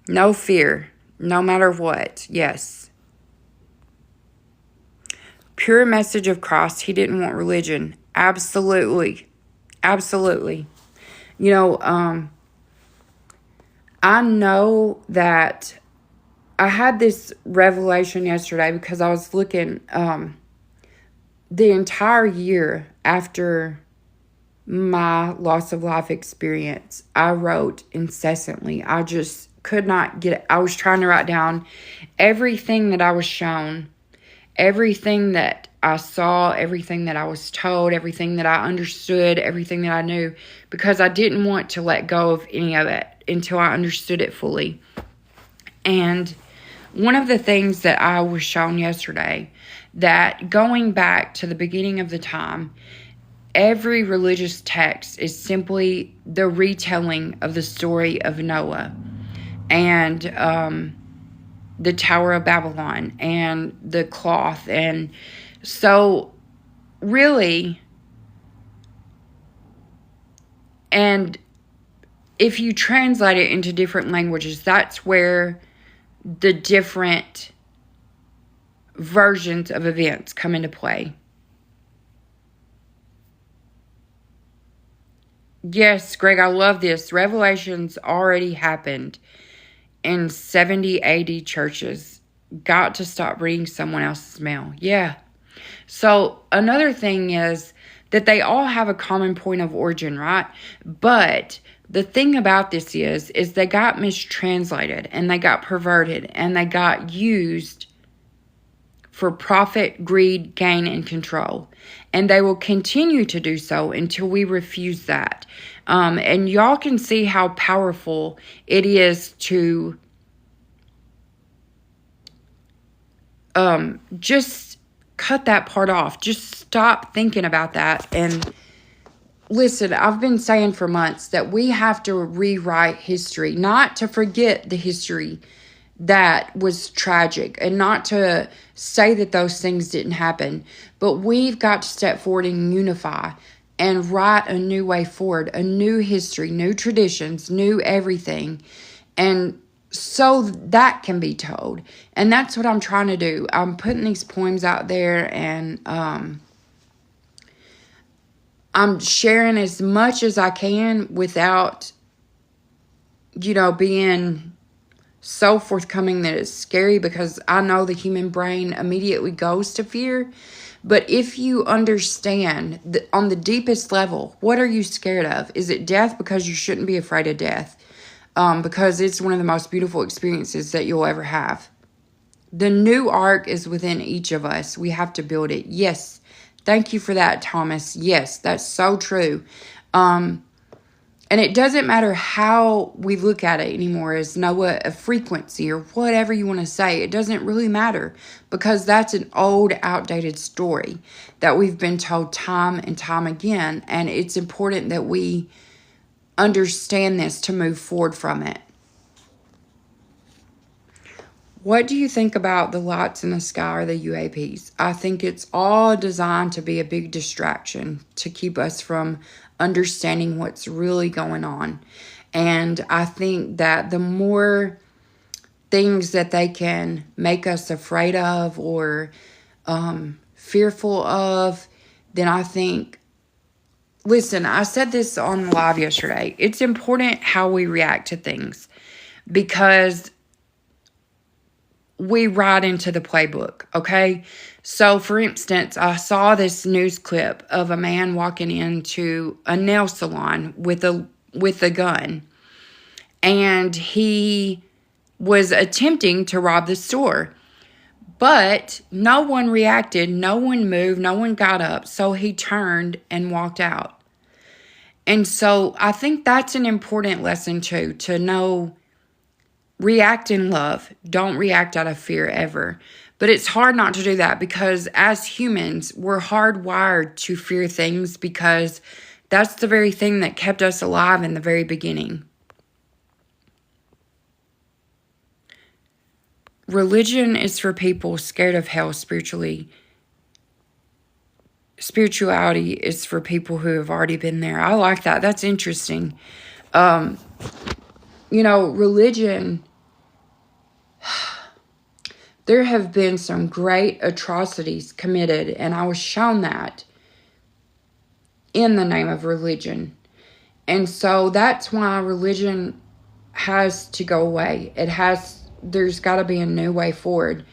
[SPEAKER 1] No fear, no matter what. Yes. Pure message of Christ. He didn't want religion. Absolutely. Absolutely. You know, I know that I had this revelation yesterday because I was looking the entire year after my loss of life experience. I wrote incessantly. I just could not get it. I was trying to write down everything that I was shown, everything that I saw, everything that I was told, everything that I understood, everything that I knew, because I didn't want to let go of any of it until I understood it fully. And one of the things that I was shown yesterday, that going back to the beginning of the time, every religious text is simply the retelling of the story of Noah. And the Tower of Babylon and the cloth. And so really, and if you translate it into different languages, that's where the different versions of events come into play. Yes, Greg, I love this. Revelations already happened in 70 AD churches. Got to stop reading someone else's mail. Yeah. So another thing is that they all have a common point of origin, right? But the thing about this is they got mistranslated and they got perverted and they got used for profit, greed, gain, and control. And they will continue to do so until we refuse that. And y'all can see how powerful it is to just cut that part off. Just stop thinking about that. And listen, I've been saying for months that we have to rewrite history, not to forget the history that was tragic and not to say that those things didn't happen, but we've got to step forward and unify and write a new way forward, a new history, new traditions, new everything. And so that can be told. And that's what I'm trying to do. I'm putting these poems out there, and I'm sharing as much as I can without, being so forthcoming that it's scary, because I know the human brain immediately goes to fear. But if you understand that on the deepest level, what are you scared of? Is it death? Because you shouldn't be afraid of death. Because it's one of the most beautiful experiences that you'll ever have. The new ark is within each of us. We have to build it. Yes. Thank you for that, Thomas. Yes, that's so true. And it doesn't matter how we look at it anymore as Noah, a frequency or whatever you want to say. It doesn't really matter, because that's an old, outdated story that we've been told time and time again. And it's important that we understand this to move forward from it. What do you think about the lights in the sky or the UAPs? I think it's all designed to be a big distraction to keep us from understanding what's really going on. And I think that the more things that they can make us afraid of or fearful of, then I think, listen, I said this on live yesterday. It's important how we react to things, because we write into the playbook, okay? So, for instance, I saw this news clip of a man walking into a nail salon with a gun, and he was attempting to rob the store. But no one reacted, no one moved, no one got up, so he turned and walked out. And so I think that's an important lesson too, to know, react in love. Don't react out of fear ever. But it's hard not to do that, because as humans, we're hardwired to fear things, because that's the very thing that kept us alive in the very beginning. Religion is for people scared of hell spiritually. Spirituality is for people who have already been there. I like that. That's interesting. Religion, there have been some great atrocities committed, and I was shown that in the name of religion. And so that's why religion has to go away. There's got to be a new way forward.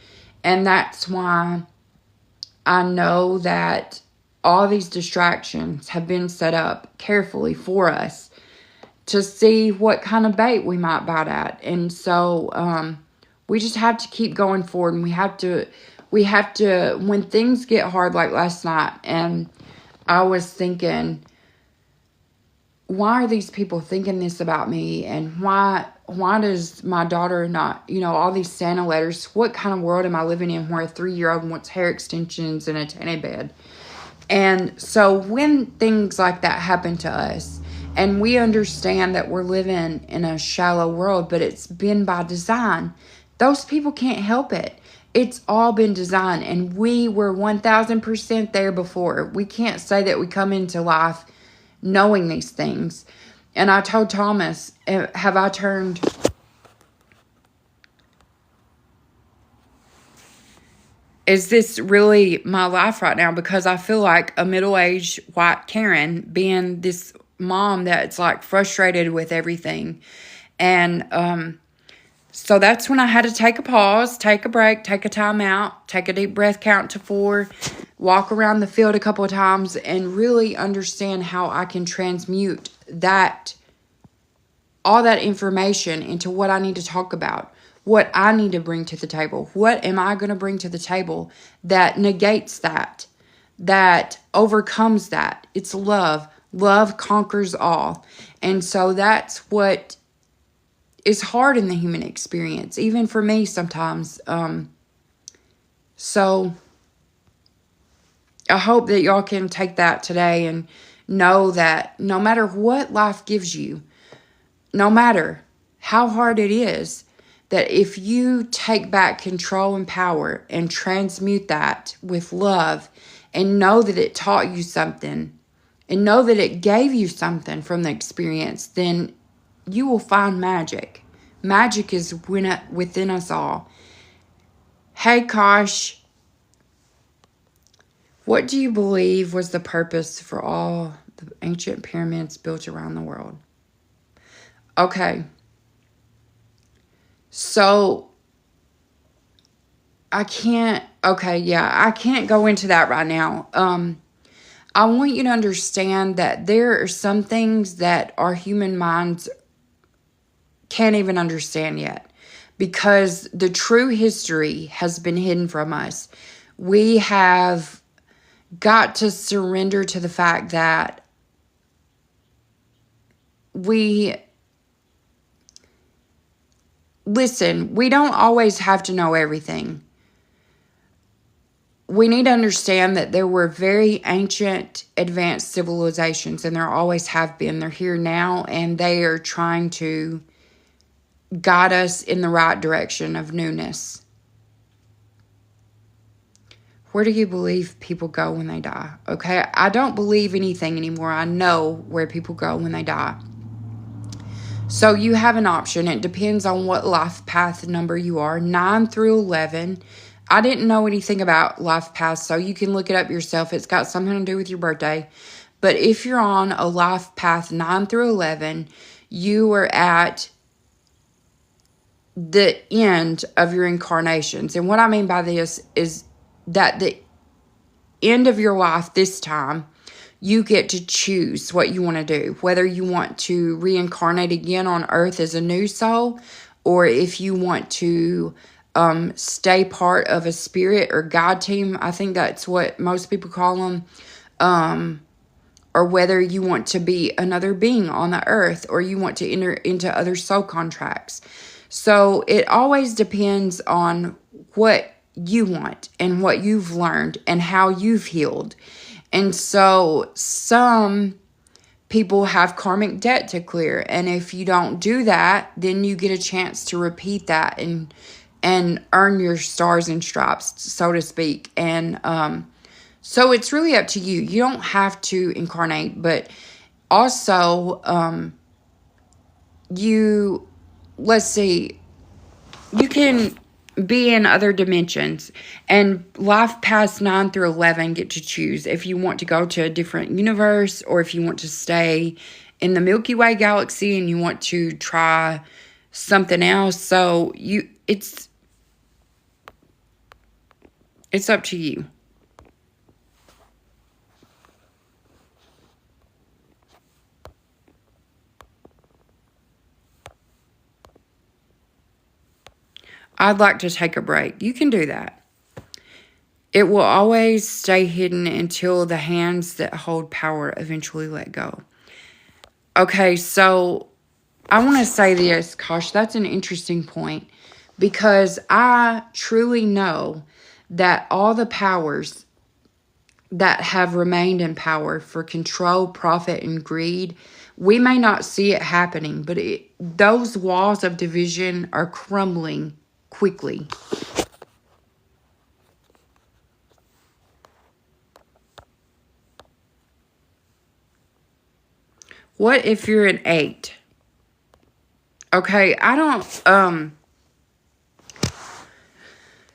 [SPEAKER 1] And that's why I know that all these distractions have been set up carefully for us to see what kind of bait we might bite at. And so we just have to keep going forward, and we have to, when things get hard, like last night, and I was thinking, why are these people thinking this about me? And why does my daughter not, all these Santa letters? What kind of world am I living in where a 3-year-old wants hair extensions and a tanning bed? And so when things like that happen to us, and we understand that we're living in a shallow world, but it's been by design Those people can't help it. It's all been designed, and we were 1000% there before. We can't say that we come into life knowing these things. And I told Thomas, have I turned... Is this really my life right now? Because I feel like a middle-aged white Karen being this mom that's like frustrated with everything. And so that's when I had to take a pause, take a break, take a time out, take a deep breath, count to 4, walk around the field a couple of times, and really understand how I can transmute all that information into what I need to talk about, what I need to bring to the table. What am I going to bring to the table that negates that overcomes that? It's love. Love conquers all. And so that's what is hard in the human experience, even for me sometimes. So I hope that y'all can take that today and know that no matter what life gives you, no matter how hard it is, that if you take back control and power and transmute that with love and know that it taught you something and know that it gave you something from the experience, then you will find magic. Magic is within us all. Hey, Kosh, what do you believe was the purpose for all the ancient pyramids built around the world? Okay. So, I can't go into that right now. I want you to understand that there are some things that our human minds can't even understand yet, because the true history has been hidden from us. We have got to surrender to the fact that we don't always have to know everything. We need to understand that there were very ancient, advanced civilizations, and there always have been. They're here now, and they are trying to guide us in the right direction of newness. Where do you believe people go when they die? Okay, I don't believe anything anymore. I know where people go when they die. So you have an option. It depends on what life path number you are, 9 through 11. I didn't know anything about life paths, so you can look it up yourself. It's got something to do with your birthday. But if you're on a life path 9 through 11, you are at the end of your incarnations. And what I mean by this is that the end of your life this time, you get to choose what you want to do, whether you want to reincarnate again on earth as a new soul, or if you want to stay part of a spirit or God team. I think that's what most people call them. Or whether you want to be another being on the earth, or you want to enter into other soul contracts. So it always depends on what you want and what you've learned and how you've healed. And so some people have karmic debt to clear. And if you don't do that, then you get a chance to repeat that and earn your stars and stripes, so to speak. And so it's really up to you. You don't have to incarnate, but also you can be in other dimensions, and life past 9 through 11 get to choose if you want to go to a different universe, or if you want to stay in the Milky Way galaxy and you want to try something else. So it's up to you. I'd like to take a break. You can do that. It will always stay hidden until the hands that hold power eventually let go. Okay, so I want to say this, Kosh, that's an interesting point, because I truly know that all the powers that have remained in power for control, profit, and greed, we may not see it happening, but those walls of division are crumbling quickly. What if you're an 8? Okay,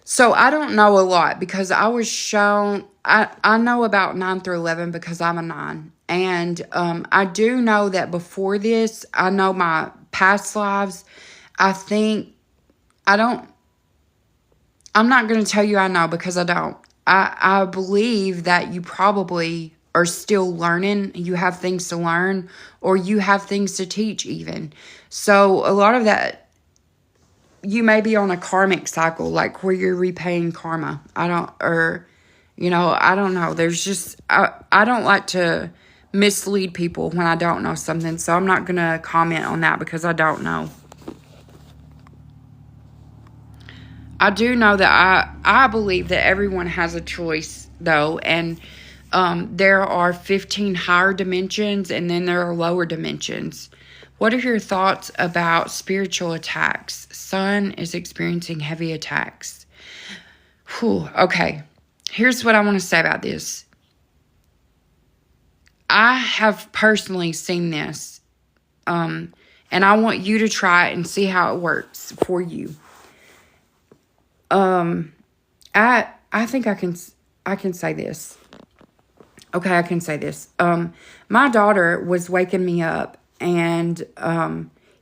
[SPEAKER 1] so I don't know a lot because I was shown, I know about 9 through 11 because I'm a 9. And I do know that before this, I know my past lives. I think, I don't, I'm not going to tell you I know because I don't. I believe that you probably are still learning. You have things to learn, or you have things to teach even. So a lot of that, you may be on a karmic cycle, like where you're repaying karma. I don't know. There's just, I don't like to mislead people when I don't know something. So I'm not going to comment on that because I don't know. I do know that I believe that everyone has a choice, though, and there are 15 higher dimensions, and then there are lower dimensions. What are your thoughts about spiritual attacks? Sun is experiencing heavy attacks. Whew, okay, here's what I want to say about this. I have personally seen this, and I want you to try it and see how it works for you. I think I can say this. Okay, I can say this. My daughter was waking me up and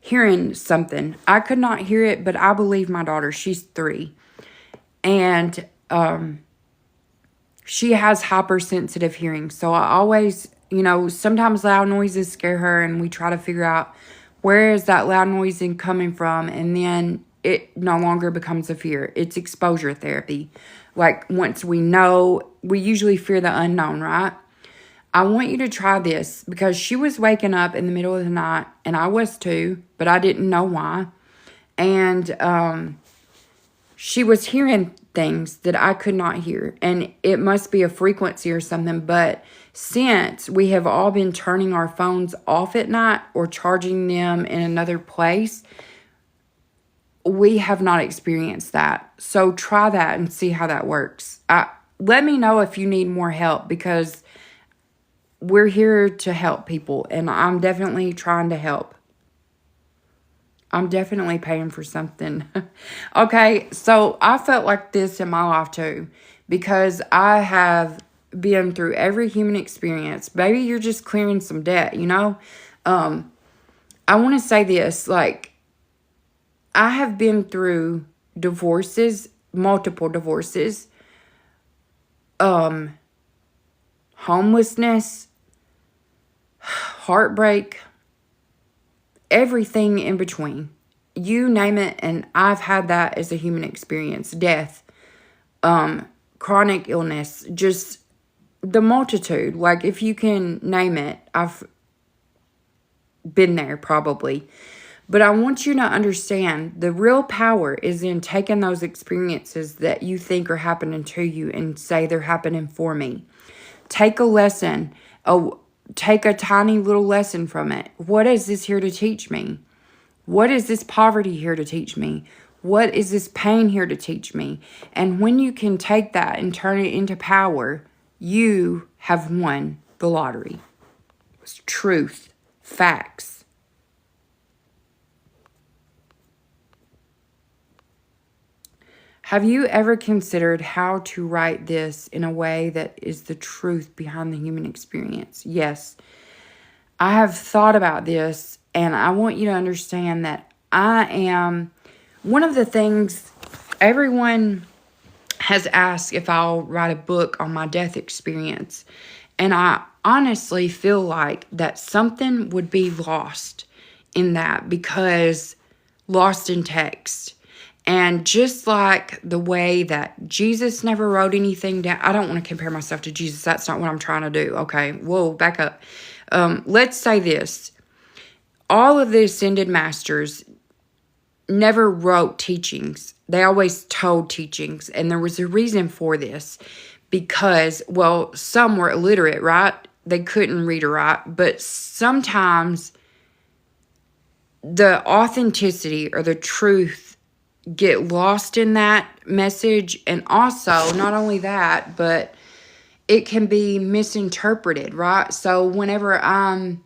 [SPEAKER 1] hearing something. I could not hear it, but I believe my daughter. She's 3. And she has hypersensitive hearing. So I always, sometimes loud noises scare her, and we try to figure out where is that loud noise coming from, and then it no longer becomes a fear. It's exposure therapy. Like, once we know, we usually fear the unknown, right? I want you to try this because she was waking up in the middle of the night, and I was too, but I didn't know why. And she was hearing things that I could not hear, and it must be a frequency or something. But since we have all been turning our phones off at night or charging them in another place, we have not experienced that. So try that and see how that works. Let me know if you need more help, because we're here to help people, and I'm definitely trying to help. I'm definitely paying for something. Okay, so I felt like this in my life too, because I have been through every human experience. Maybe you're just clearing some debt, I want to say this, like, I have been through divorces, multiple divorces, homelessness, heartbreak, everything in between. You name it, and I've had that as a human experience. Death, chronic illness, just the multitude. Like, if you can name it, I've been there probably. But I want you to understand the real power is in taking those experiences that you think are happening to you and say they're happening for me. Take a lesson. Take a tiny little lesson from it. What is this here to teach me? What is this poverty here to teach me? What is this pain here to teach me? And when you can take that and turn it into power, you have won the lottery. It's truth, facts. Have you ever considered how to write this in a way that is the truth behind the human experience? Yes. I have thought about this, and I want you to understand that I am one of the things everyone has asked if I'll write a book on my death experience. And I honestly feel like that something would be lost in that, because lost in text. And just like the way that Jesus never wrote anything down, I don't want to compare myself to Jesus. That's not what I'm trying to do. Okay, whoa, back up. Let's say this. All of the ascended masters never wrote teachings. They always told teachings. And there was a reason for this. Because, well, some were illiterate, right? They couldn't read or write. But sometimes the authenticity or the truth get lost in that message. And also, not only that, but it can be misinterpreted, right? So whenever I'm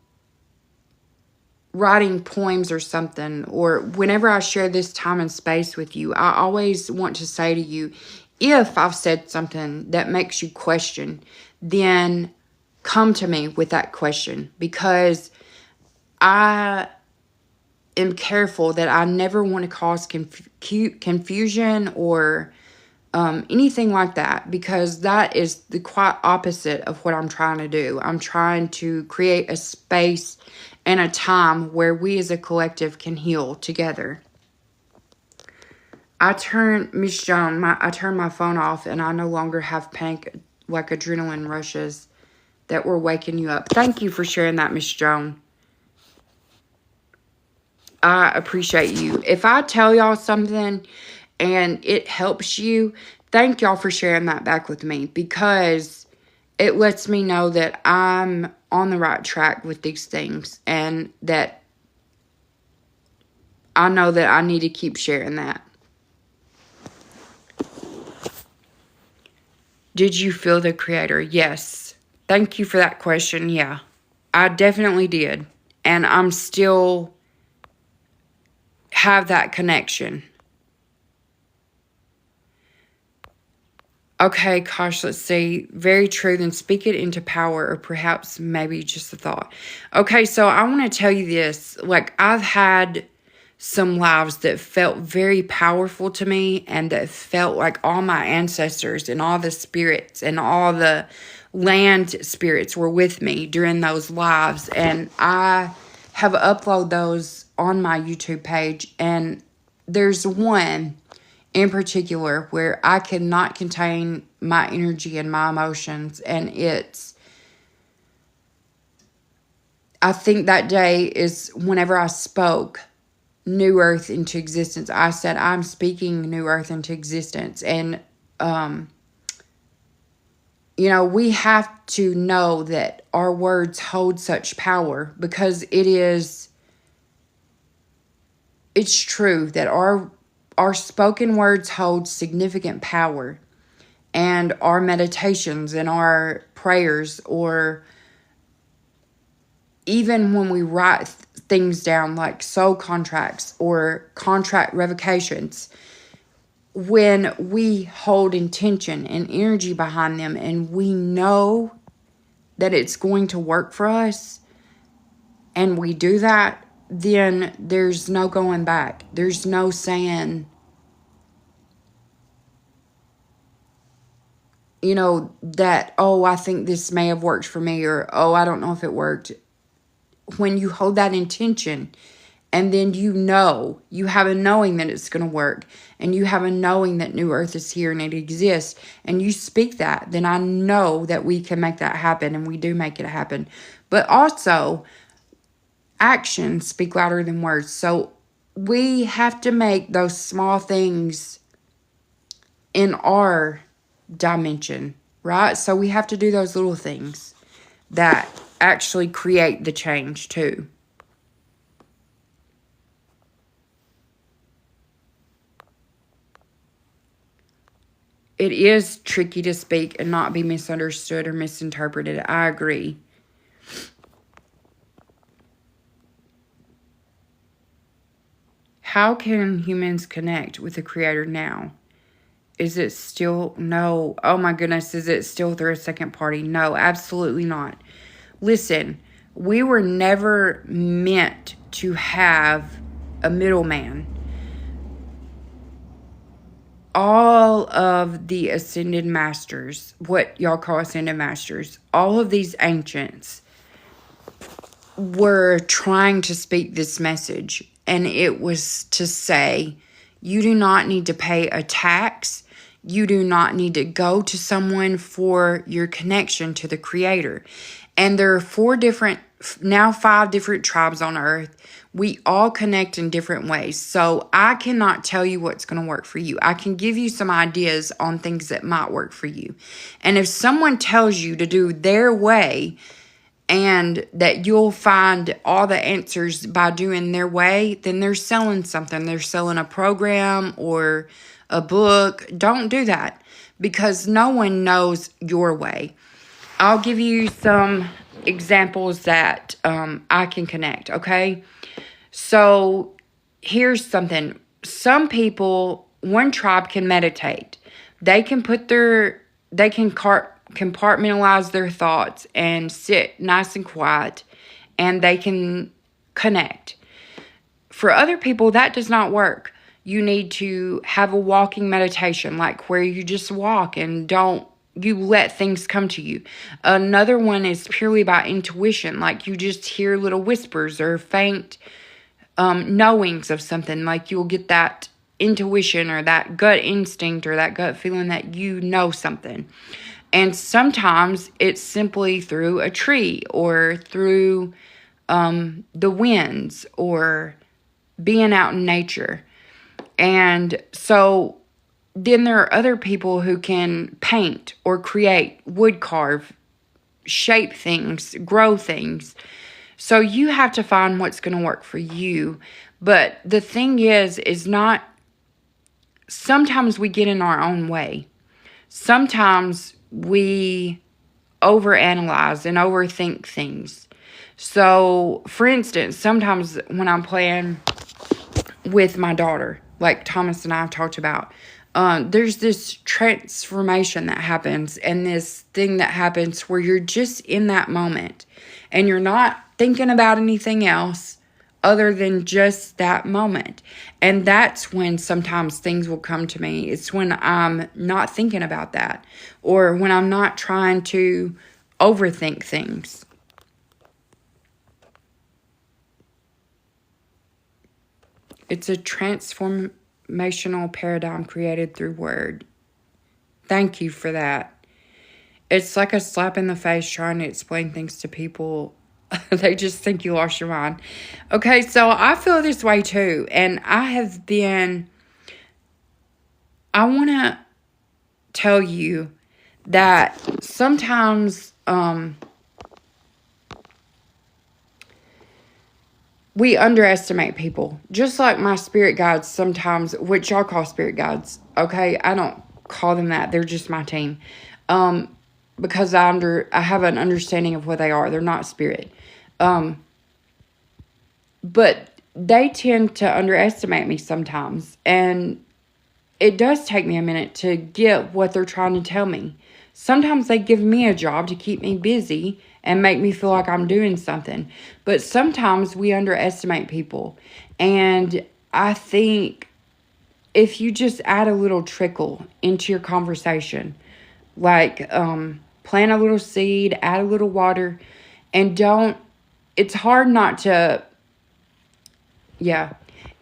[SPEAKER 1] writing poems or something, or whenever I share this time and space with you, I always want to say to you, if I've said something that makes you question, then come to me with that question, because I am careful that I never want to cause confusion or anything like that, because that is the quite opposite of what I'm trying to do. I'm trying to create a space and a time where we as a collective can heal together. Miss Joan, I turned my phone off, and I no longer have panic, like adrenaline rushes that were waking you up. Thank you for sharing that, Miss Joan. I appreciate you. If I tell y'all something and it helps you, thank y'all for sharing that back with me, because it lets me know that I'm on the right track with these things, and that I know that I need to keep sharing that. Did you feel the Creator? Yes. Thank you for that question. Yeah, I definitely did. And I'm still have that connection. Okay, gosh, let's see. Very true. Then speak it into power, or perhaps maybe just a thought. Okay, so I want to tell you this. Like, I've had some lives that felt very powerful to me, and that felt like all my ancestors and all the spirits and all the land spirits were with me during those lives. And I have uploaded those on my YouTube page. And there's one in particular where I cannot contain my energy and my emotions. And I think that day is whenever I spoke New Earth into existence. I said, I'm speaking New Earth into existence. And, we have to know that our words hold such power, because it's true that our spoken words hold significant power, and our meditations and our prayers, or even when we write things down like soul contracts or contract revocations, when we hold intention and energy behind them, and we know that it's going to work for us, and we do that, then there's no going back. There's no saying, that, oh, I think this may have worked for me, or, oh, I don't know if it worked. When you hold that intention, and then you have a knowing that it's going to work, and you have a knowing that New Earth is here and it exists, and you speak that, then I know that we can make that happen, and we do make it happen. But also, actions speak louder than words. So we have to make those small things in our dimension, right? So we have to do those little things that actually create the change too. It is tricky to speak and not be misunderstood or misinterpreted. I agree. How can humans connect with the Creator now? Is it still... No. Oh my goodness. Is it still through a second party? No, absolutely not. Listen, we were never meant to have a middleman. All of the ascended masters, what y'all call ascended masters, all of these ancients were trying to speak this message. And it was to say, you do not need to pay a tax. You do not need to go to someone for your connection to the Creator. And there are 5 different tribes on earth. We all connect in different ways. So I cannot tell you what's going to work for you. I can give you some ideas on things that might work for you. And if someone tells you to do their way, and that you'll find all the answers by doing their way, then they're selling something. They're selling a program or a book. Don't do that, because no one knows your way. I'll give you some examples that I can connect, okay? So here's something. Some people, one tribe can meditate. They can compartmentalize their thoughts and sit nice and quiet, and they can connect. For other people, that does not work. You need to have a walking meditation, like where you just walk and you let things come to you. Another one is purely by intuition, like you just hear little whispers or faint knowings of something. Like you'll get that intuition or that gut instinct or that gut feeling that you know something. And sometimes it's simply through a tree or through the winds or being out in nature. And so then there are other people who can paint or create, wood carve, shape things, grow things. So you have to find what's going to work for you. But the thing is not, sometimes we get in our own way. Sometimes we overanalyze and overthink things. So, for instance, sometimes when I'm playing with my daughter, like Thomas and I have talked about, there's this transformation that happens and this thing that happens where you're just in that moment and you're not thinking about anything else other than just that moment. And that's when sometimes things will come to me. It's when I'm not thinking about that, or when I'm not trying to overthink things. It's a transformational paradigm created through word. Thank you for that. It's like a slap in the face trying to explain things to people. They just think you lost your mind. Okay, so I feel this way too. And I want to tell you that sometimes we underestimate people. Just like my spirit guides sometimes, which y'all call spirit guides. Okay, I don't call them that. They're just my team. Because I have an understanding of what they are. They're not spirit. But they tend to underestimate me sometimes. And it does take me a minute to get what they're trying to tell me. Sometimes they give me a job to keep me busy and make me feel like I'm doing something. But sometimes we underestimate people. And I think if you just add a little trickle into your conversation, like plant a little seed, add a little water, and it's hard not to,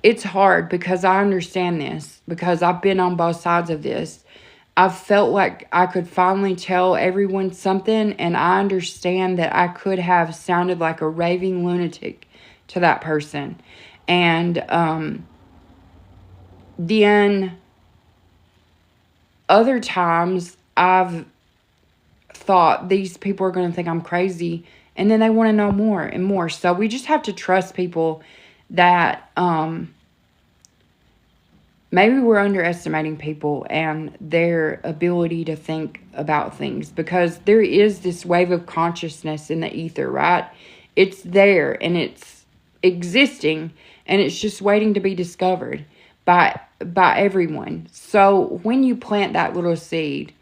[SPEAKER 1] it's hard because I understand this, because I've been on both sides of this. I've felt like I could finally tell everyone something, and I understand that I could have sounded like a raving lunatic to that person. And then other times I've thought these people are going to think I'm crazy, and then they want to know more and more. So we just have to trust people that maybe we're underestimating people and their ability to think about things, because there is this wave of consciousness in the ether, right? It's there and it's existing, and it's just waiting to be discovered by everyone. So when you plant that little seed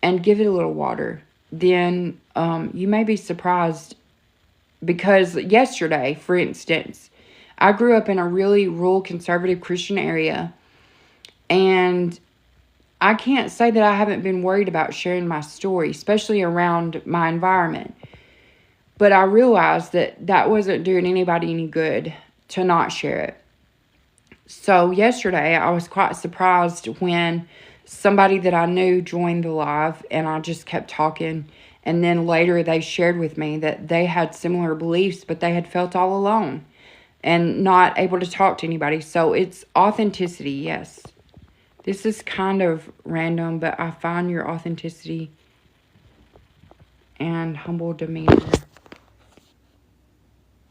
[SPEAKER 1] and give it a little water, then you may be surprised. Because yesterday, for instance, I grew up in a really rural, conservative Christian area, and I can't say that I haven't been worried about sharing my story, especially around my environment. But I realized that wasn't doing anybody any good to not share it. So yesterday, I was quite surprised when somebody that I knew joined the live, and I just kept talking. And then later they shared with me that they had similar beliefs, but they had felt all alone and not able to talk to anybody. So it's authenticity, yes. This is kind of random, but I find your authenticity and humble demeanor.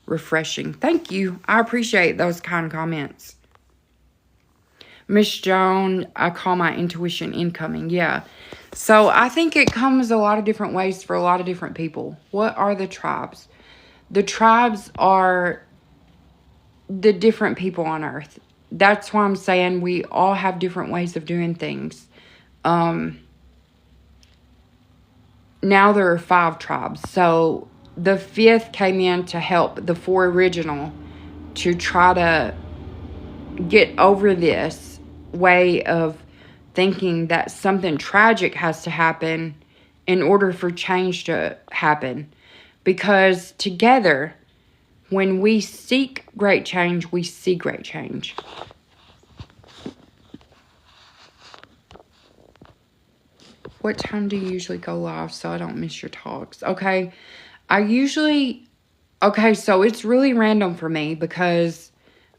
[SPEAKER 1] Refreshing. Thank you. I appreciate those kind comments. Miss Joan, I call my intuition incoming. Yeah. So I think it comes a lot of different ways for a lot of different people. What are the tribes? The tribes are the different people on earth. That's why I'm saying we all have different ways of doing things. Now there are 5 tribes. So the 5th came in to help the 4 original to try to get over this way of thinking that something tragic has to happen in order for change to happen. Because together, when we seek great change, we see great change. What time do you usually go live so I don't miss your talks? Okay, so it's really random for me because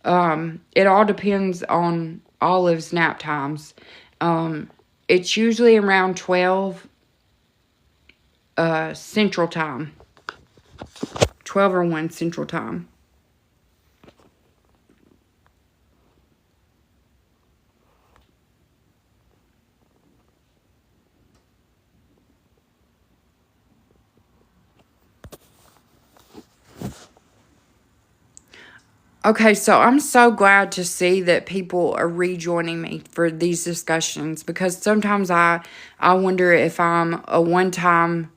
[SPEAKER 1] it all depends on Olive's nap times. It's usually around 12 Central Time. 12 or 1 Central Time. Okay, so I'm so glad to see that people are rejoining me for these discussions because sometimes I wonder if I'm a one-time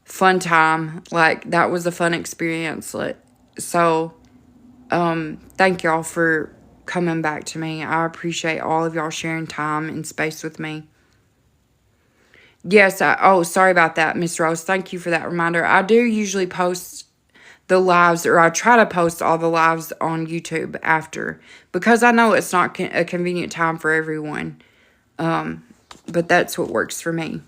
[SPEAKER 1] fun time, like that was a fun experience. So, thank y'all for coming back to me. I appreciate all of y'all sharing time and space with me. Yes, sorry about that, Miss Rose. Thank you for that reminder. I do usually post the lives, or I try to post all the lives on YouTube after, because I know it's not a convenient time for everyone. But that's what works for me.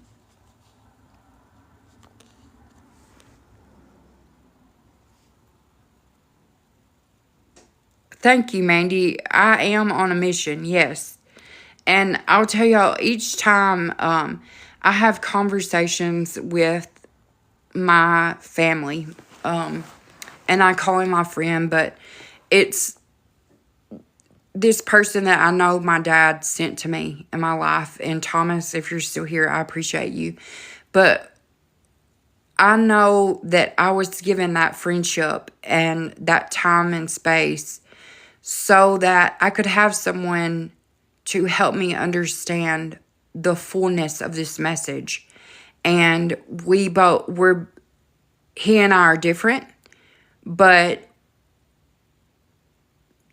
[SPEAKER 1] Thank you, Mandy. I am on a mission, yes. And I'll tell y'all, each time I have conversations with my family, and I call him my friend, but it's this person that I know my dad sent to me in my life. And Thomas, if you're still here, I appreciate you. But I know that I was given that friendship and that time and space so that I could have someone to help me understand the fullness of this message. And he and I are different, but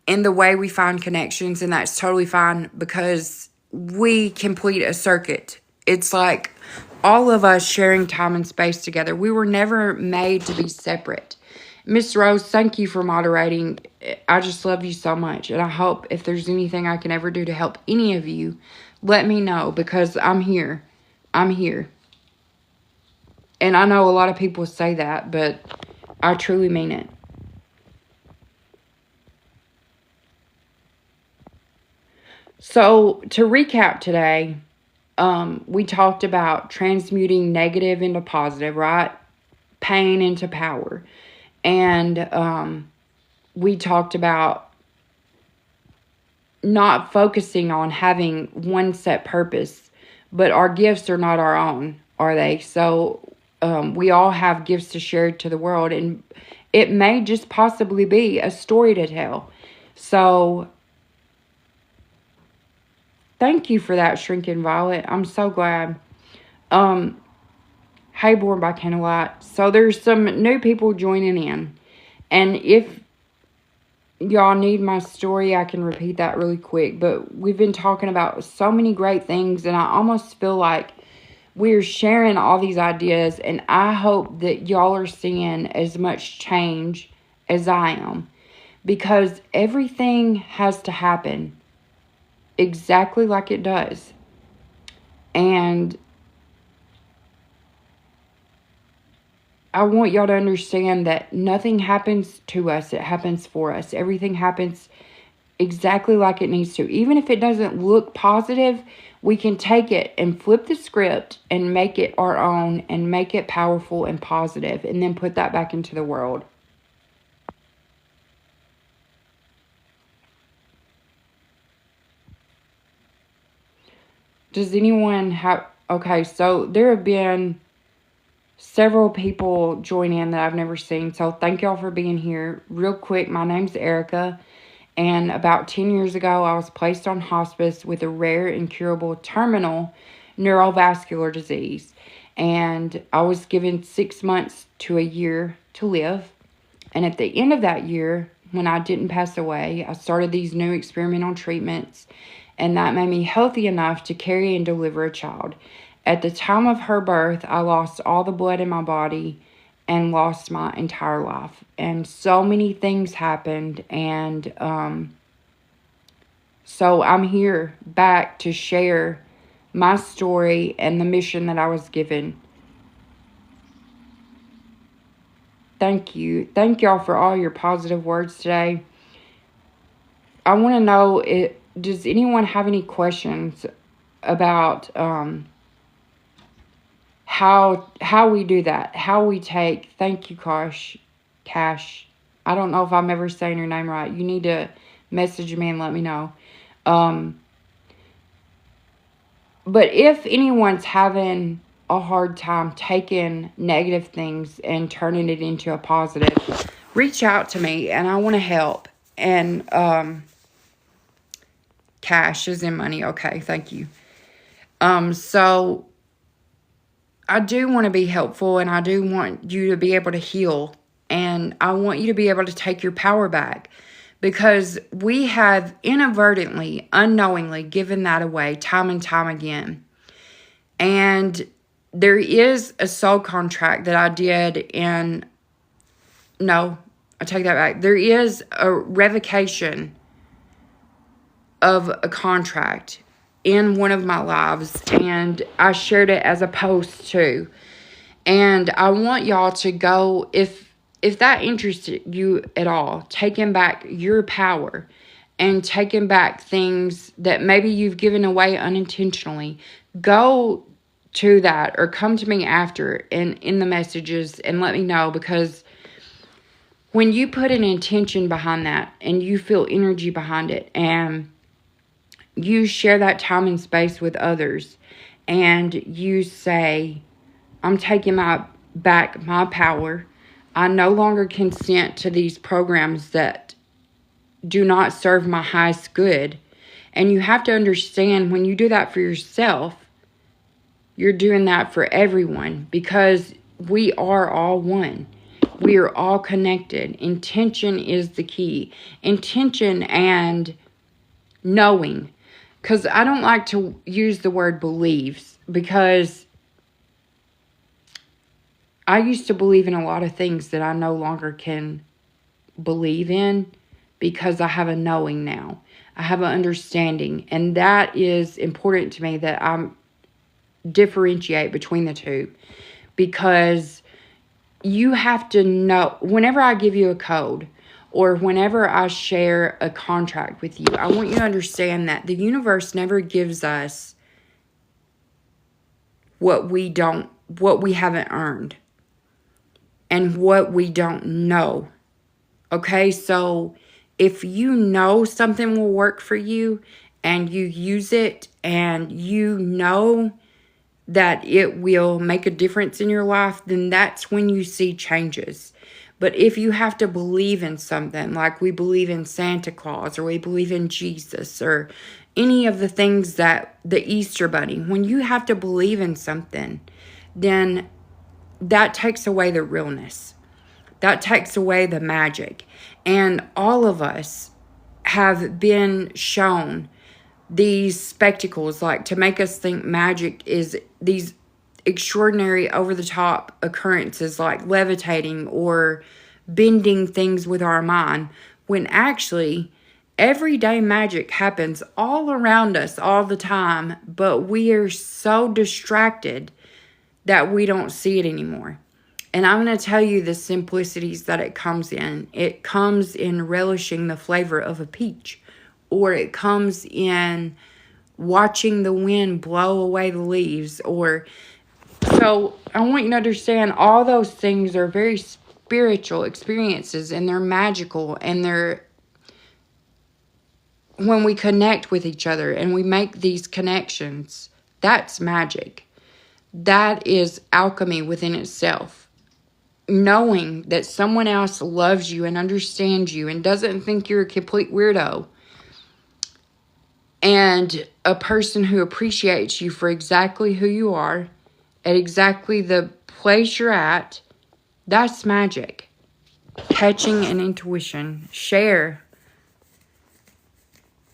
[SPEAKER 1] in the way we find connections, and that's totally fine because we complete a circuit. It's like all of us sharing time and space together. We were never made to be separate. Miss Rose, thank you for moderating. I just love you so much. And I hope if there's anything I can ever do to help any of you, let me know because I'm here. I'm here. And I know a lot of people say that, but I truly mean it. So to recap today, we talked about transmuting negative into positive, right? Pain into power. And we talked about not focusing on having one set purpose, but our gifts are not our own, are they? So we all have gifts to share to the world, and it may just possibly be a story to tell. So thank you for that, Shrinking Violet. I'm so glad. Hey, Born by Candlelight. So there's some new people joining in. And if y'all need my story, I can repeat that really quick. But we've been talking about so many great things, and I almost feel like we're sharing all these ideas, and I hope that y'all are seeing as much change as I am. Because everything has to happen exactly like it does. And I want y'all to understand that nothing happens to us, it happens for us. Everything happens exactly like it needs to. Even if it doesn't look positive, we can take it and flip the script and make it our own and make it powerful and positive, and then put that back into the world. Does anyone have... Okay, so there have been several people join in that I've never seen. So thank y'all for being here. Real quick, my name's Erica. And about 10 years ago, I was placed on hospice with a rare, incurable, terminal neurovascular disease. And I was given 6 months to a year to live. And at the end of that year, when I didn't pass away, I started these new experimental treatments. And that made me healthy enough to carry and deliver a child. At the time of her birth, I lost all the blood in my body and lost my entire life. And so many things happened. And so I'm here back to share my story and the mission that I was given. Thank you. Thank y'all for all your positive words today. I want to know, does anyone have any questions about how we do that? How we take... Thank you, Cash. I don't know if I'm ever saying your name right. You need to message me and let me know. But if anyone's having a hard time taking negative things and turning it into a positive, reach out to me and I want to help. And cash is in money. Okay, thank you. So I do want to be helpful, and I do want you to be able to heal, and I want you to be able to take your power back, because we have inadvertently, unknowingly given that away time and time again. And there is a soul contract that I did no, I take that back. There is a revocation of a contract in one of my lives, and I shared it as a post too. And I want y'all to go, if that interested you at all, taking back your power and taking back things that maybe you've given away unintentionally, go to that or come to me after and in the messages and let me know, because when you put an intention behind that and you feel energy behind it and you share that time and space with others and you say, I'm taking back my power. I no longer consent to these programs that do not serve my highest good. And you have to understand, when you do that for yourself, you're doing that for everyone, because we are all one. We are all connected. Intention is the key. Intention and knowing. Because I don't like to use the word believes, because I used to believe in a lot of things that I no longer can believe in, because I have a knowing now. I have an understanding. And that is important to me, that I differentiate between the two. Because you have to know, whenever I give you a code, or whenever I share a contract with you, I want you to understand that the universe never gives us what we haven't earned and what we don't know. Okay, so if you know something will work for you and you use it and you know that it will make a difference in your life, then that's when you see changes. But if you have to believe in something, like we believe in Santa Claus, or we believe in Jesus, or any of the things that the Easter Bunny, when you have to believe in something, then that takes away the realness. That takes away the magic. And all of us have been shown these spectacles, like to make us think magic is these extraordinary over-the-top occurrences, like levitating or bending things with our mind, when actually everyday magic happens all around us all the time, but we are so distracted that we don't see it anymore. And I'm going to tell you the simplicities that it comes in. It comes in relishing the flavor of a peach, or it comes in watching the wind blow away the leaves. So I want you to understand all those things are very spiritual experiences, and they're magical, and they're when we connect with each other and we make these connections, that's magic. That is alchemy within itself. Knowing that someone else loves you and understands you and doesn't think you're a complete weirdo, and a person who appreciates you for exactly who you are, at exactly the place you're at, that's magic. Catching and intuition. Share.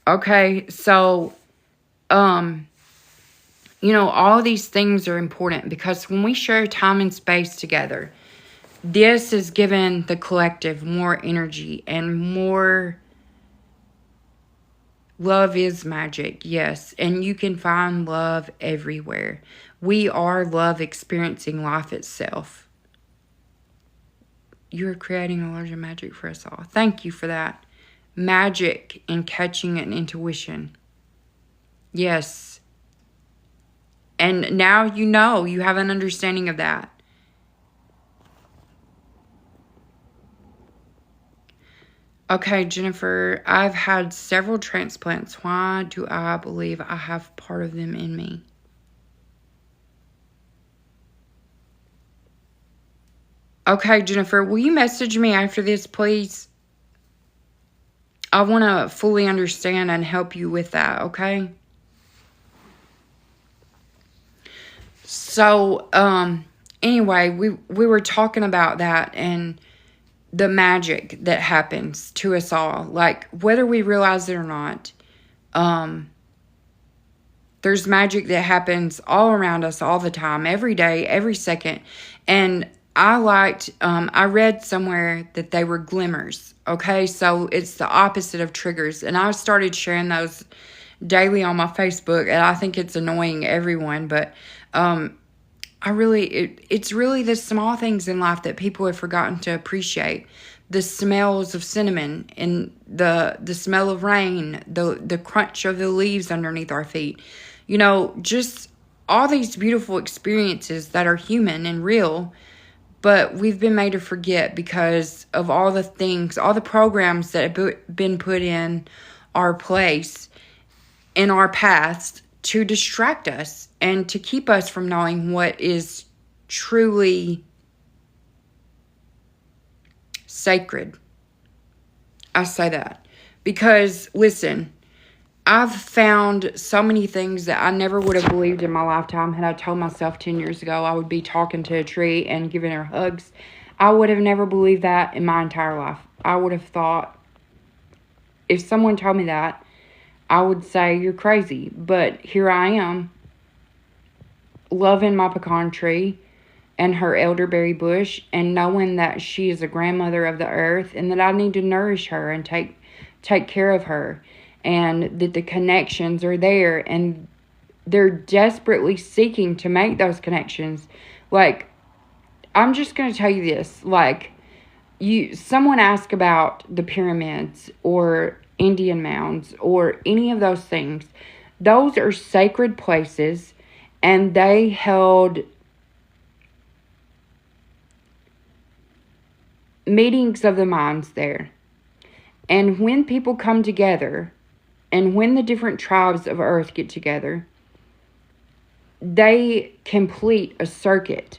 [SPEAKER 1] Okay, so, all these things are important because when we share time and space together, this has given the collective more energy and more. Love is magic, yes, and you can find love everywhere. We are love experiencing life itself. You're creating a larger magic for us all. Thank you for that. Magic in catching an intuition. Yes. And now you have an understanding of that. Okay, Jennifer, I've had several transplants. Why do I believe I have part of them in me? Okay, Jennifer, will you message me after this, please? I want to fully understand and help you with that, okay? So, anyway, we were talking about that and the magic that happens to us all. Like, whether we realize it or not, there's magic that happens all around us all the time, every day, every second. And I read somewhere that they were glimmers, okay? So it's the opposite of triggers. And I started sharing those daily on my Facebook, and I think it's annoying everyone, but it's really the small things in life that people have forgotten to appreciate. The smells of cinnamon and the smell of rain, the crunch of the leaves underneath our feet. Just all these beautiful experiences that are human and real, but we've been made to forget because of all the things, all the programs that have been put in our place in our past to distract us and to keep us from knowing what is truly sacred. I say that because, listen, I've found so many things that I never would have believed in my lifetime had I told myself 10 years ago I would be talking to a tree and giving her hugs. I would have never believed that in my entire life. I would have thought, if someone told me that, I would say, you're crazy. But here I am, loving my pecan tree and her elderberry bush, and knowing that she is a grandmother of the earth and that I need to nourish her and take care of her, and that the connections are there and they're desperately seeking to make those connections. Like, I'm just going to tell you this, like, someone asked about the pyramids or Indian mounds or any of those things. Those are sacred places, and they held meetings of the minds there. And when people come together, and when the different tribes of earth get together, they complete a circuit.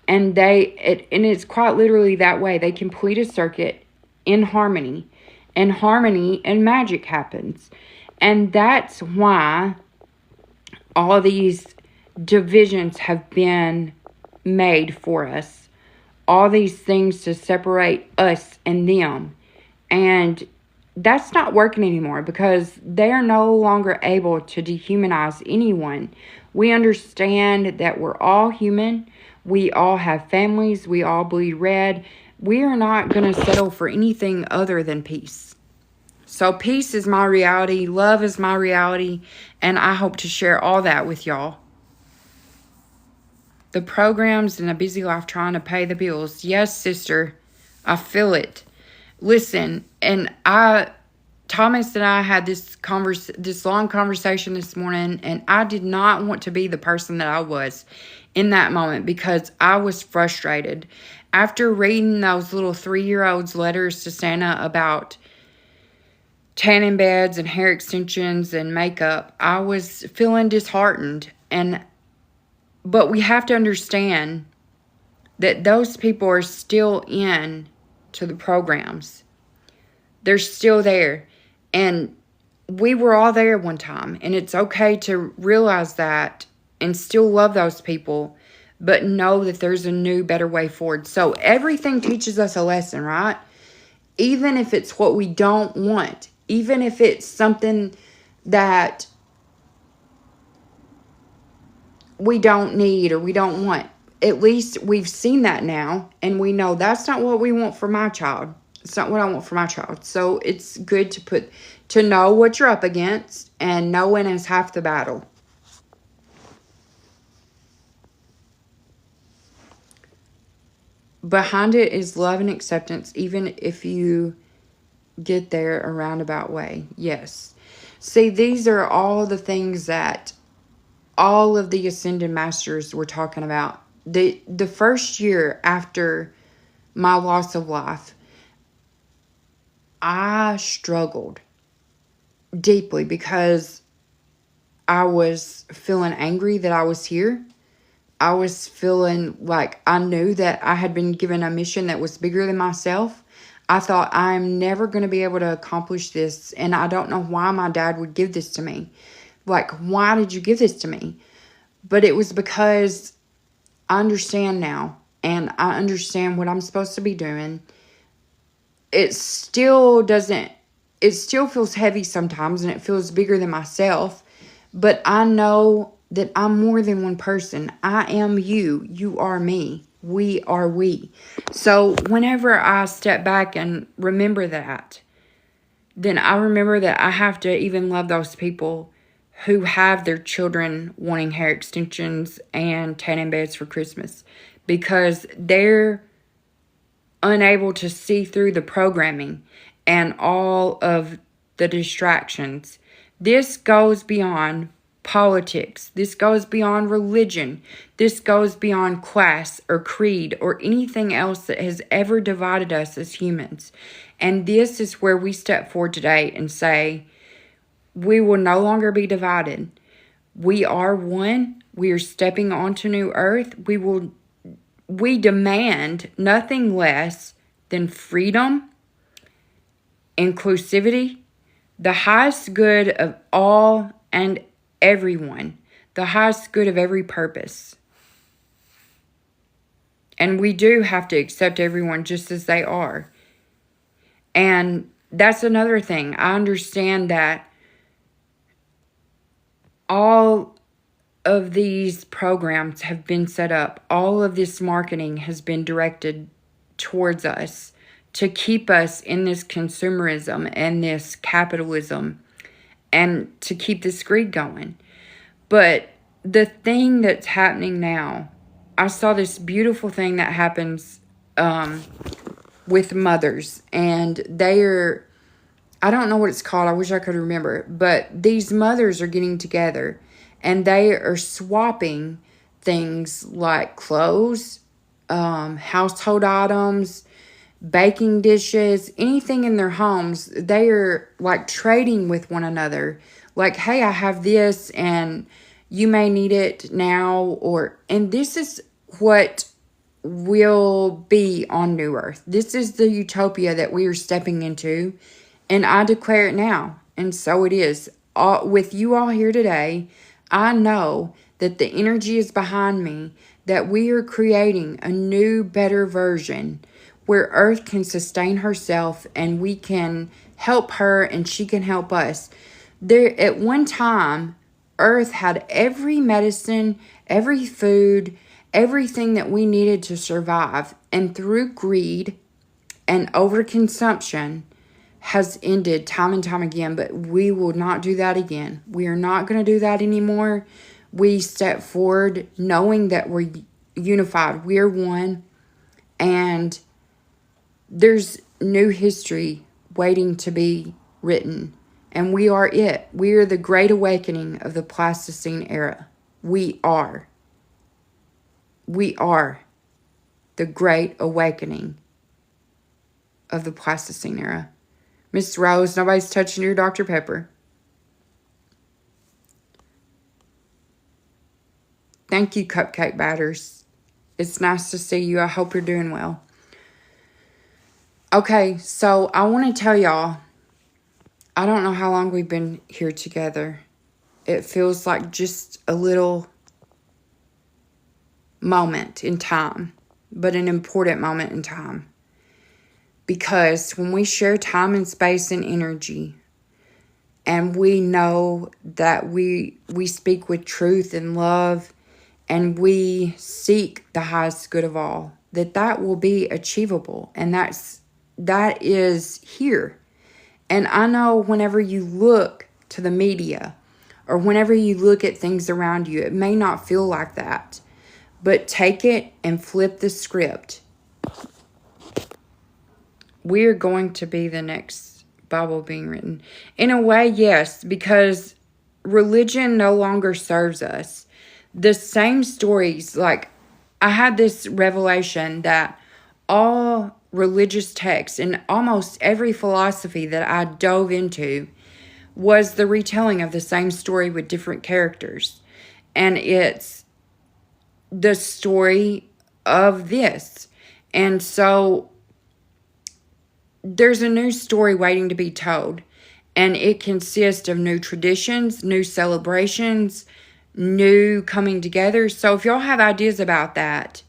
[SPEAKER 1] And it's quite literally that way. They complete a circuit in harmony. And harmony and magic happens. And that's why all these divisions have been made for us. All these things to separate us and them. And that's not working anymore because they are no longer able to dehumanize anyone. We understand that we're all human. We all have families. We all bleed red. We are not going to settle for anything other than peace. So peace is my reality. Love is my reality. And I hope to share all that with y'all. The programs and a busy life trying to pay the bills. Yes, sister. I feel it. Listen, and I Thomas and I had this long conversation this morning, and I did not want to be the person that I was in that moment because I was frustrated. After reading those little 3-year-olds' letters to Santa about tanning beds and hair extensions and makeup, I was feeling disheartened. But we have to understand that those people are still in to the programs. They're still there. And we were all there one time. And it's okay to realize that and still love those people, but know that there's a new, better way forward. So everything teaches us a lesson, right? Even if it's what we don't want. Even if it's something that we don't need or we don't want. At least we've seen that now, and we know that's not what we want for my child. It's not what I want for my child. So it's good to know what you're up against, and knowing is half the battle. Behind it is love and acceptance, even if you get there a roundabout way. Yes. See, these are all the things that all of the Ascended Masters were talking about. The first year after my loss of life, I struggled deeply because I was feeling angry that I was here. I was feeling like I knew that I had been given a mission that was bigger than myself. I thought, I'm never going to be able to accomplish this, and I don't know why my dad would give this to me. Like, why did you give this to me? But it was because I understand now, and I understand what I'm supposed to be doing. It still feels heavy sometimes, and it feels bigger than myself. But I know that I'm more than one person. I am you. You are me. We are we. So whenever I step back and remember that, then I remember that I have to even love those people who have their children wanting hair extensions and tanning beds for Christmas, because they're unable to see through the programming and all of the distractions. This goes beyond politics. This goes beyond religion. This goes beyond class or creed or anything else that has ever divided us as humans. And this is where we step forward today and say, we will no longer be divided. We are one. We are stepping onto new earth. We demand nothing less than freedom, inclusivity, the highest good of all and everyone, the highest good of every purpose. And we do have to accept everyone just as they are. And that's another thing. I understand that all of these programs have been set up. All of this marketing has been directed towards us to keep us in this consumerism and this capitalism and to keep this greed going. But the thing that's happening now, I saw this beautiful thing that happens with mothers, and I don't know what it's called. I wish I could remember. But these mothers are getting together, and they are swapping things like clothes, household items, baking dishes, anything in their homes. They are like trading with one another. Like, hey, I have this, and you may need it now. And this is what will be on New Earth. This is the utopia that we are stepping into. And I declare it now. And so it is. With you all here today, I know that the energy is behind me, that we are creating a new, better version where Earth can sustain herself and we can help her and she can help us. At one time, Earth had every medicine, every food, everything that we needed to survive. And through greed and overconsumption, has ended time and time again, but we will not do that again. We are not going to do that anymore. We step forward knowing that we're unified. We are one, and there's new history waiting to be written. And we are it. We are the great awakening of the Pleistocene era. We are. We are the great awakening of the Pleistocene era. Miss Rose, nobody's touching your Dr. Pepper. Thank you, Cupcake Batters. It's nice to see you. I hope you're doing well. Okay, so I want to tell y'all, I don't know how long we've been here together. It feels like just a little moment in time, but an important moment in time. Because when we share time and space and energy, and we know that we speak with truth and love, and we seek the highest good of all, that will be achievable. And that is here. And I know whenever you look to the media, or whenever you look at things around you, it may not feel like that. But take it and flip the script. We're going to be the next Bible being written. In a way, yes, because religion no longer serves us. The same stories, like I had this revelation that all religious texts and almost every philosophy that I dove into was the retelling of the same story with different characters. And it's the story of this. And so there's a new story waiting to be told, and it consists of new traditions, new celebrations, new coming together. So if y'all have ideas about that,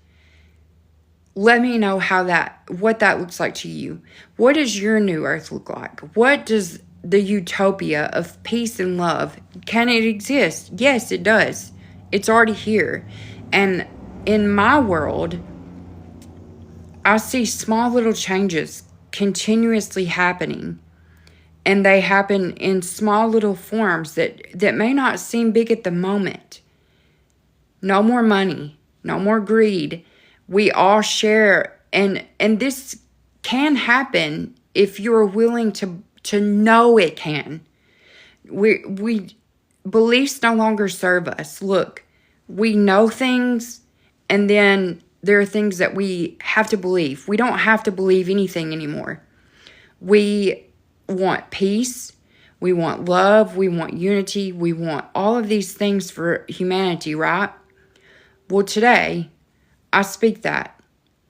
[SPEAKER 1] let me know what that looks like to you. What does your new earth look like? What does the utopia of peace and love, can it exist? Yes, it does. It's already here. And in my world, I see small little changes continuously happening, and they happen in small little forms that may not seem big at the moment. No more money, no more greed. We all share, and this can happen if you're willing to know it can. We beliefs no longer serve us. Look, we know things, and then there are things that we have to believe. We don't have to believe anything anymore. We want peace. We want love. We want unity. We want all of these things for humanity, right? Well, today, I speak that.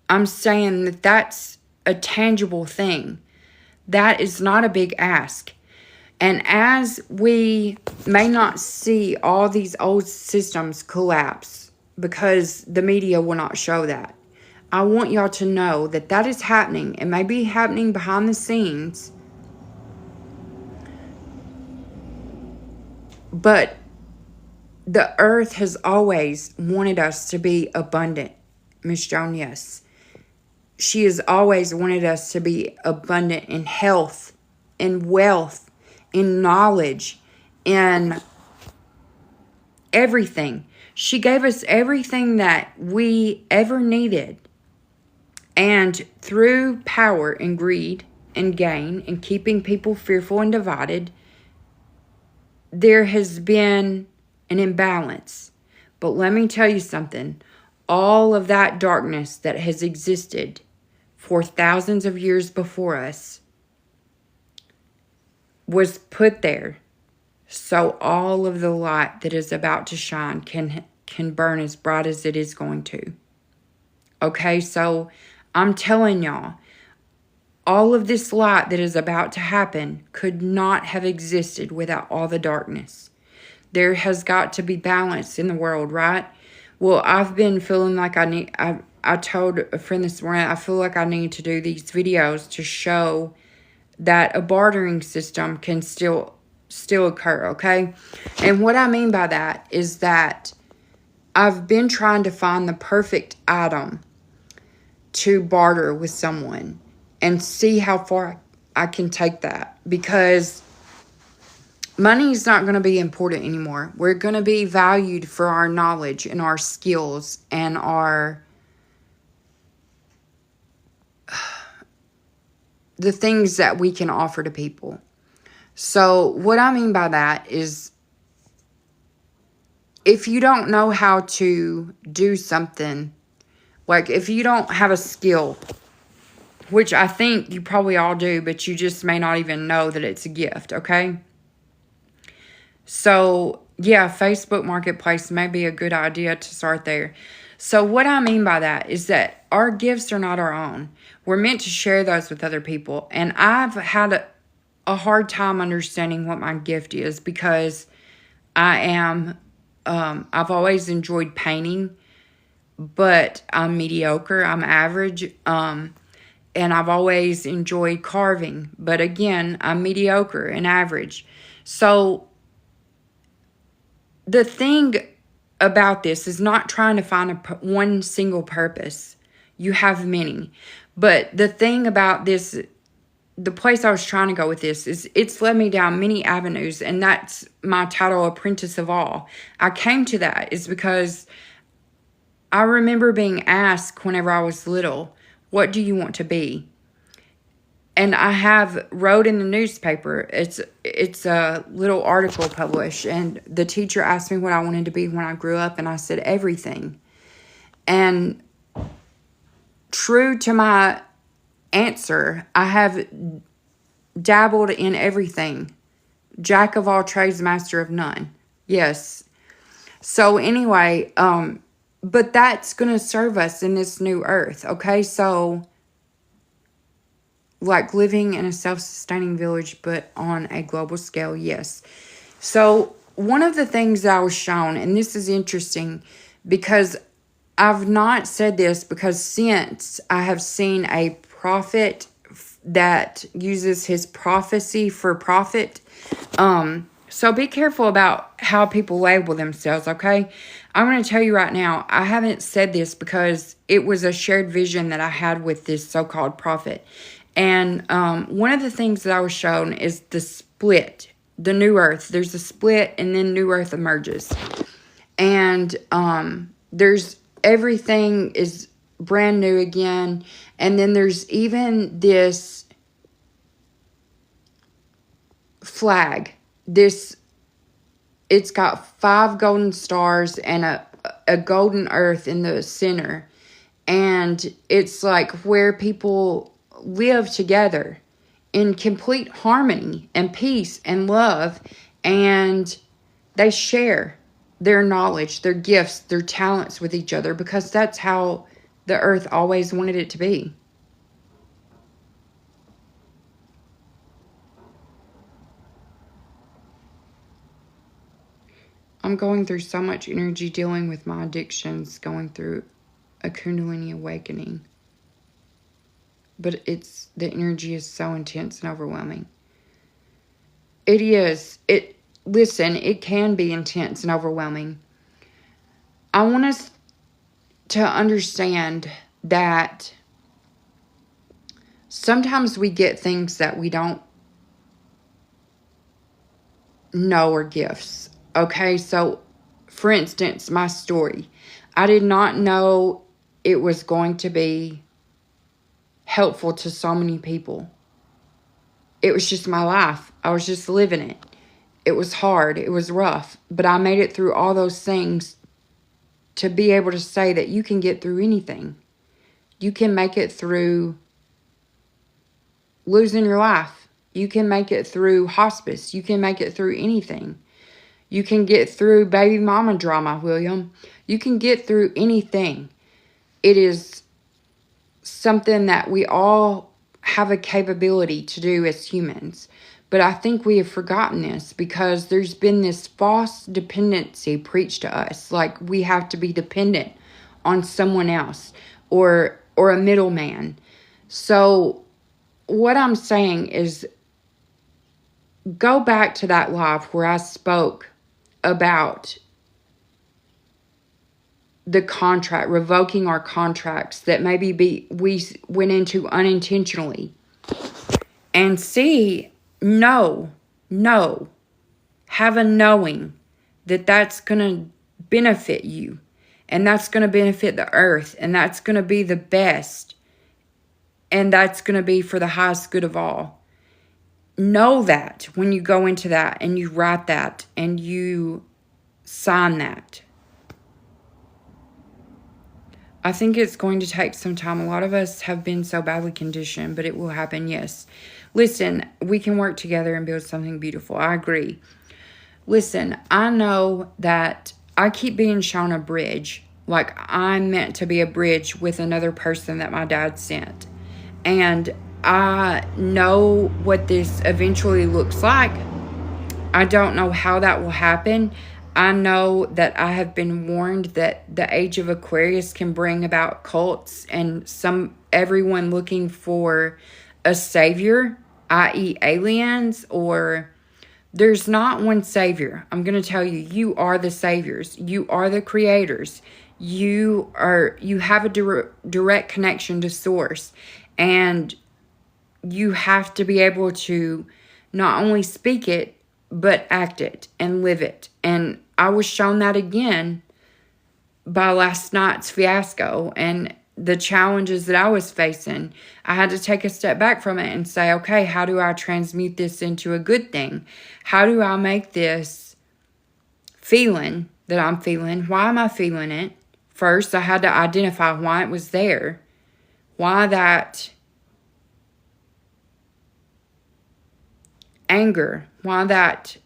[SPEAKER 1] I'm saying that that's a tangible thing. That is not a big ask. And as we may not see all these old systems collapse, because the media will not show that, I want y'all to know that that is happening. It may be happening behind the scenes, but the earth has always wanted us to be abundant. Miss Joan, yes. She has always wanted us to be abundant in health, in wealth, in knowledge, in everything. She gave us everything that we ever needed. And through power and greed and gain and keeping people fearful and divided, there has been an imbalance. But let me tell you something. All of that darkness that has existed for thousands of years before us was put there so all of the light that is about to shine can burn as bright as it is going to. Okay, so I'm telling y'all, all of this light that is about to happen could not have existed without all the darkness. There has got to be balance in the world, right? Well, I've been feeling like I told a friend this morning, I feel like I need to do these videos to show that a bartering system can still occur, okay? And what I mean by that is that I've been trying to find the perfect item to barter with someone and see how far I can take that, because money is not going to be important anymore. We're going to be valued for our knowledge and our skills and the things that we can offer to people. So what I mean by that is, if you don't know how to do something, like if you don't have a skill, which I think you probably all do, but you just may not even know that it's a gift, okay? So, yeah, Facebook Marketplace may be a good idea to start there. So what I mean by that is that our gifts are not our own. We're meant to share those with other people. And I've had a hard time understanding what my gift is, because I've always enjoyed painting, but I'm mediocre. I'm average. And I've always enjoyed carving, but again, I'm mediocre and average. So the thing about this is not trying to find one single purpose. You have many. But the thing about this, the place I was trying to go with this, is it's led me down many avenues, and that's my title, Apprentice of All. I came to that is because I remember being asked whenever I was little, what do you want to be? And I have wrote in the newspaper, it's a little article published, and the teacher asked me what I wanted to be when I grew up, and I said everything. And true to my answer, I have dabbled in everything. Jack of all trades, master of none. Yes. So anyway, but that's going to serve us in this new earth, okay? So, like living in a self-sustaining village, but on a global scale, yes. So one of the things that I was shown, and this is interesting because I've not said this, because since I have seen a prophet that uses his prophecy for profit, so be careful about how people label themselves, okay? I'm going to tell you right now, I haven't said this because it was a shared vision that I had with this so-called prophet. And one of the things that I was shown is the split, the new earth. There's a split, and then new earth emerges. And there's everything is brand new again. And then there's even this flag. It's got 5 golden stars and a golden earth in the center. And it's like where people live together in complete harmony and peace and love, and they share their knowledge, their gifts, their talents with each other, because that's how the earth always wanted it to be. I'm going through so much energy dealing with my addictions, going through a Kundalini awakening. But the energy is so intense and overwhelming. It is. Listen, it can be intense and overwhelming. I want us to understand that sometimes we get things that we don't know are gifts. Okay, so for instance, my story. I did not know it was going to be helpful to so many people. It was just my life. I was just living it. It was hard. It was rough. But I made it through all those things to be able to say that you can get through anything. You can make it through losing your life. You can make it through hospice. You can make it through anything. You can get through baby mama drama, William. You can get through anything. It is something that we all have a capability to do as humans. But I think we have forgotten this because there's been this false dependency preached to us. Like we have to be dependent on someone else or a middleman. So what I'm saying is, go back to that live where I spoke about the contract, revoking our contracts that maybe we went into unintentionally, and have a knowing that that's going to benefit you, and that's going to benefit the earth, and that's going to be the best, and that's going to be for the highest good of all. know that when you go into that and you write that and you sign that. I think it's going to take some time. A lot of us have been so badly conditioned, but it will happen, yes. Listen, we can work together and build something beautiful. I agree. Listen, I know that I keep being shown a bridge. Like I'm meant to be a bridge with another person that my dad sent. And I know what this eventually looks like. I don't know how that will happen. I know that I have been warned that the age of Aquarius can bring about cults and everyone looking for a savior, i.e. aliens, or there's not one savior. I'm going to tell you, you are the saviors. You are the creators. You have a direct connection to source, and you have to be able to not only speak it, but act it and live it. And I was shown that again by last night's fiasco and the challenges that I was facing. I had to take a step back from it and say, okay, how do I transmute this into a good thing? How do I make this feeling that I'm feeling? Why am I feeling it? First, I had to identify why it was there. Why that anger, why that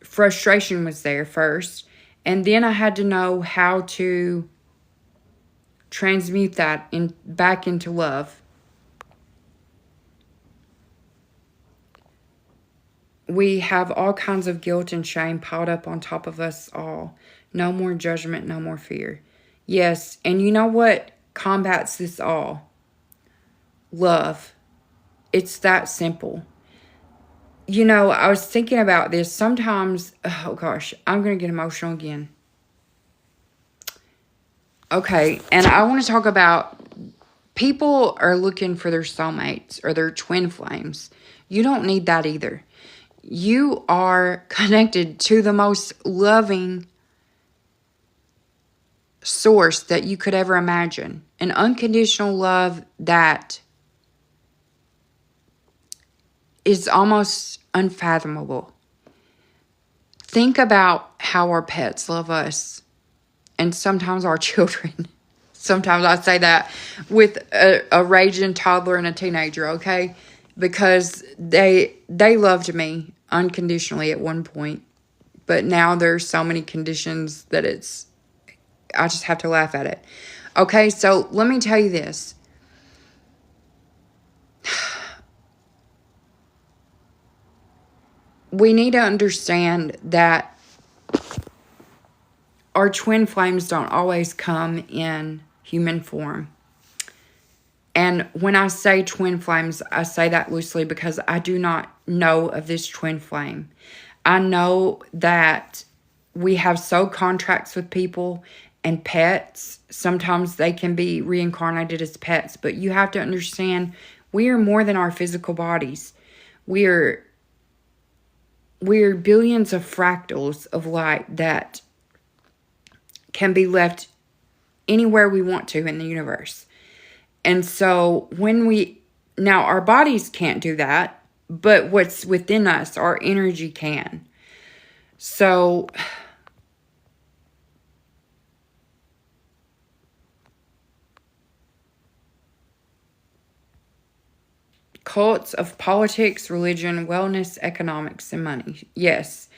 [SPEAKER 1] frustration was there first. And then I had to know how to transmute that back into love. We have all kinds of guilt and shame piled up on top of us all. No more judgment, no more fear. Yes, and you know what combats this all? Love. It's that simple. You know, I was thinking about this. Sometimes, oh gosh, I'm going to get emotional again. Okay, and I want to talk about people are looking for their soulmates or their twin flames. You don't need that either. You are connected to the most loving source that you could ever imagine. An unconditional love that is almost unfathomable. Think about how our pets love us, and sometimes our children. Sometimes I say that with a raging toddler and a teenager, okay? Because they loved me unconditionally at one point, but now there's so many conditions that I just have to laugh at it. Okay, so let me tell you this. We need to understand that our twin flames don't always come in human form. And when I say twin flames, I say that loosely because I do not know of this twin flame. I know that we have soul contracts with people and pets. Sometimes they can be reincarnated as pets, but you have to understand we are more than our physical bodies. We're billions of fractals of light that can be left anywhere we want to in the universe. And so now our bodies can't do that, but what's within us, our energy can. So cults of politics, religion, wellness, economics, and money. Yes.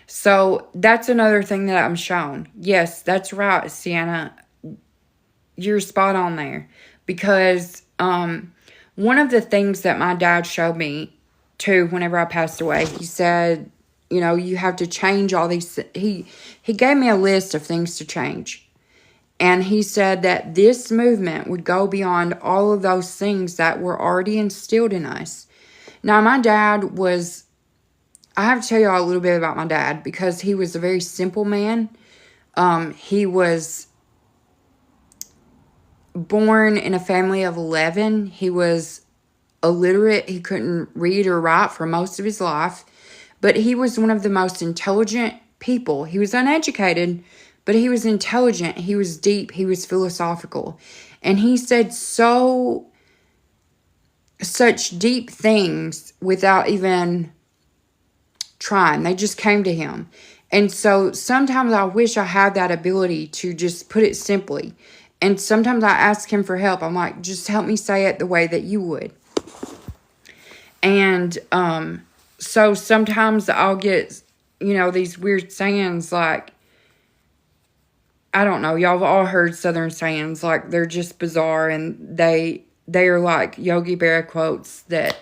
[SPEAKER 1] So that's another thing that I'm shown. Yes, that's right, Sienna. You're spot on there. Because one of the things that my dad showed me, too, whenever I passed away, he said, you know, you have to change all these. He gave me a list of things to change. And he said that this movement would go beyond all of those things that were already instilled in us. Now, my dad was, I have to tell you all a little bit about my dad because he was a very simple man. He was born in a family of 11. He was illiterate. He couldn't read or write for most of his life. But he was one of the most intelligent people. He was uneducated, but he was intelligent. He was deep. He was philosophical. And he said so such deep things without even trying. They just came to him. And so sometimes I wish I had that ability to just put it simply. And sometimes I ask him for help. I'm like, just help me say it the way that you would. And so sometimes I'll get, these weird sayings like, I don't know, y'all have all heard Southern sayings, like they're just bizarre, and they are like Yogi Berra quotes that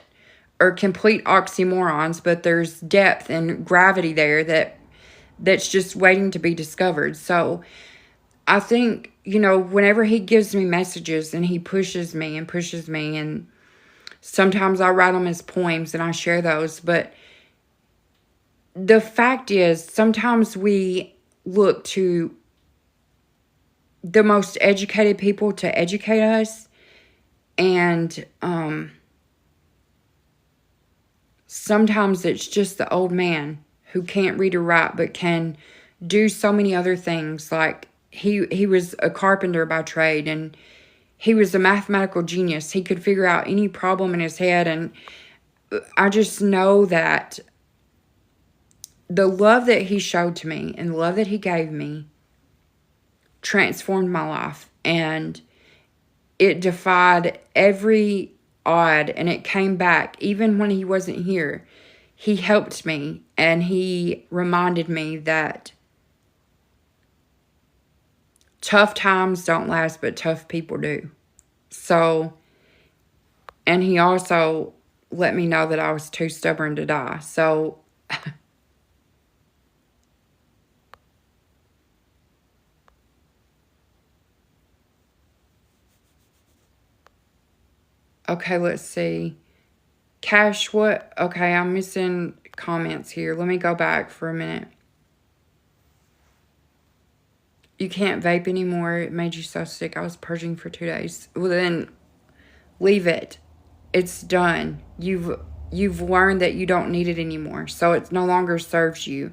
[SPEAKER 1] are complete oxymorons, but there's depth and gravity there that's just waiting to be discovered. So I think, whenever he gives me messages and he pushes me, and sometimes I write them as poems and I share those, but the fact is sometimes we look to the most educated people to educate us, and sometimes it's just the old man who can't read or write but can do so many other things. Like he was a carpenter by trade, and he was a mathematical genius. He could figure out any problem in his head, and I just know that the love that he showed to me and the love that he gave me transformed my life, and it defied every odd, and it came back even when he wasn't here. He helped me, and he reminded me that tough times don't last, but tough people do. So, and he also let me know that I was too stubborn to die. So okay, let's see. Cash, what? Okay, I'm missing comments here. Let me go back for a minute. You can't vape anymore. It made you so sick. I was purging for 2 days. Well, then leave it. It's done. You've learned that you don't need it anymore. So it no longer serves you.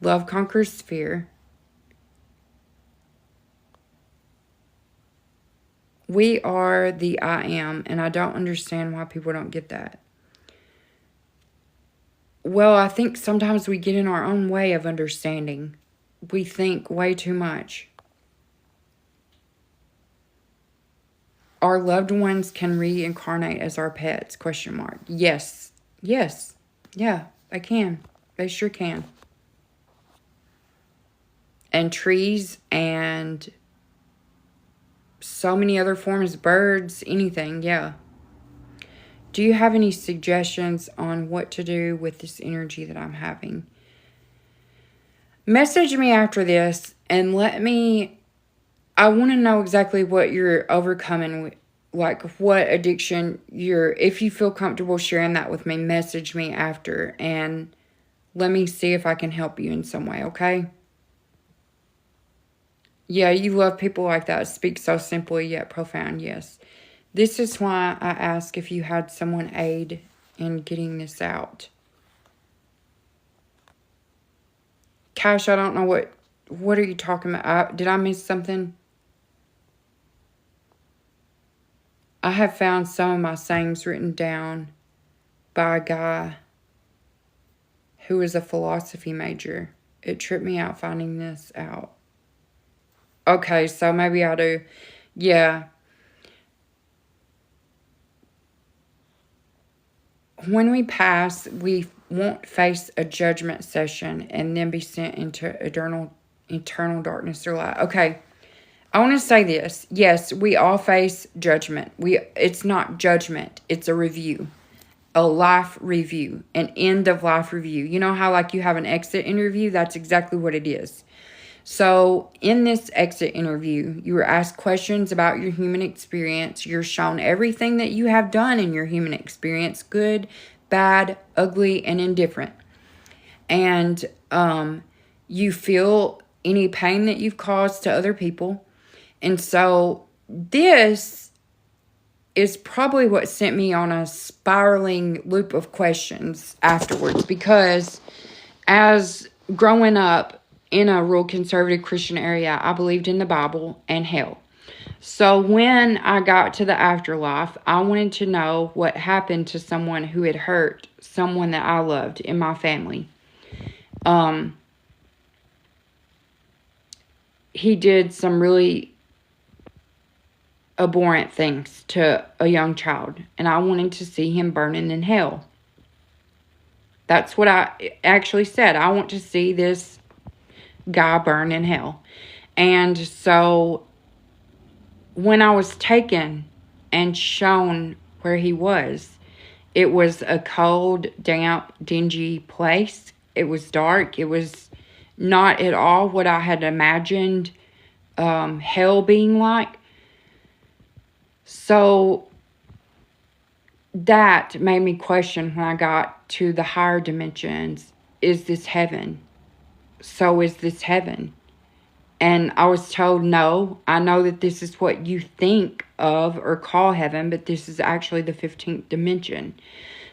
[SPEAKER 1] Love conquers fear. We are the I am, and I don't understand why people don't get that. Well, I think sometimes we get in our own way of understanding. We think way too much. Our loved ones can reincarnate as our pets, ? Yes. Yes. Yeah, they can. They sure can. And trees and so many other forms, birds, anything, yeah. Do you have any suggestions on what to do with this energy that I'm having? Message me after this and I want to know exactly what you're overcoming with, like what addiction if you feel comfortable sharing that with me, message me after and let me see if I can help you in some way, okay? Yeah, you love people like that. Speak so simply yet profound, yes. This is why I ask if you had someone aid in getting this out. Cash, I don't know what are you talking about? Did I miss something? I have found some of my sayings written down by a guy who is a philosophy major. It tripped me out finding this out. Okay, so maybe I do. Yeah. When we pass, we won't face a judgment session and then be sent into eternal darkness or light. Okay, I want to say this. Yes, we all face judgment. It's not judgment. It's a review. A life review. An end of life review. You know how like you have an exit interview? That's exactly what it is. So in this exit interview, you are asked questions about your human experience. You're shown everything that you have done in your human experience, good, bad, ugly, and indifferent. And you feel any pain that you've caused to other people. And so this is probably what sent me on a spiraling loop of questions afterwards, because as growing up in a real conservative Christian area, I believed in the Bible and hell. So when I got to the afterlife, I wanted to know what happened to someone who had hurt someone that I loved in my family. He did some really abhorrent things to a young child, and I wanted to see him burning in hell. That's what I actually said. I want to see this guy burn in hell. And so when I was taken and shown where he was, it was a cold, damp, dingy place. It was dark. It was not at all what I had imagined hell being like. So that made me question when I got to the higher dimensions, is this heaven? So is this heaven? And I was told, no, I know that this is what you think of or call heaven, but this is actually the 15th dimension.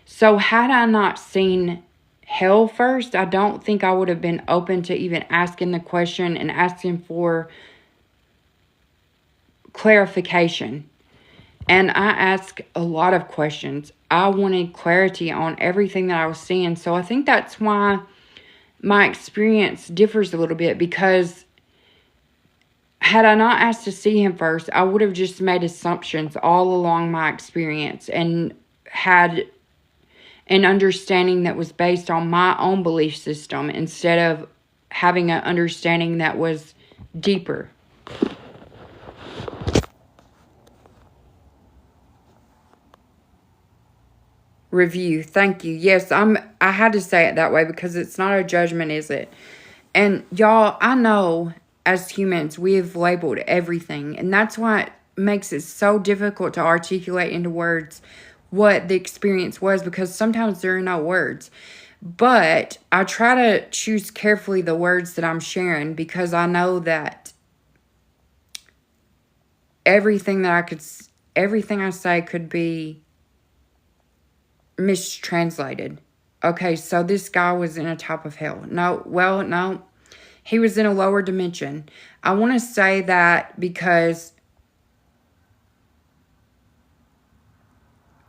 [SPEAKER 1] So had I not seen hell first, I don't think I would have been open to even asking the question and asking for clarification. And I asked a lot of questions. I wanted clarity on everything that I was seeing. So I think that's why my experience differs a little bit, because had I not asked to see him first, I would have just made assumptions all along my experience and had an understanding that was based on my own belief system instead of having an understanding that was deeper. Review. Thank you. Yes, I had to say it that way because it's not a judgment, is it? And y'all, I know as humans we have labeled everything, and that's why it makes it so difficult to articulate into words what the experience was, because sometimes there are no words. But I try to choose carefully the words that I'm sharing, because I know that everything I say could be mistranslated. Okay, so this guy was in a type of hell. No. He was in a lower dimension. I want to say that because...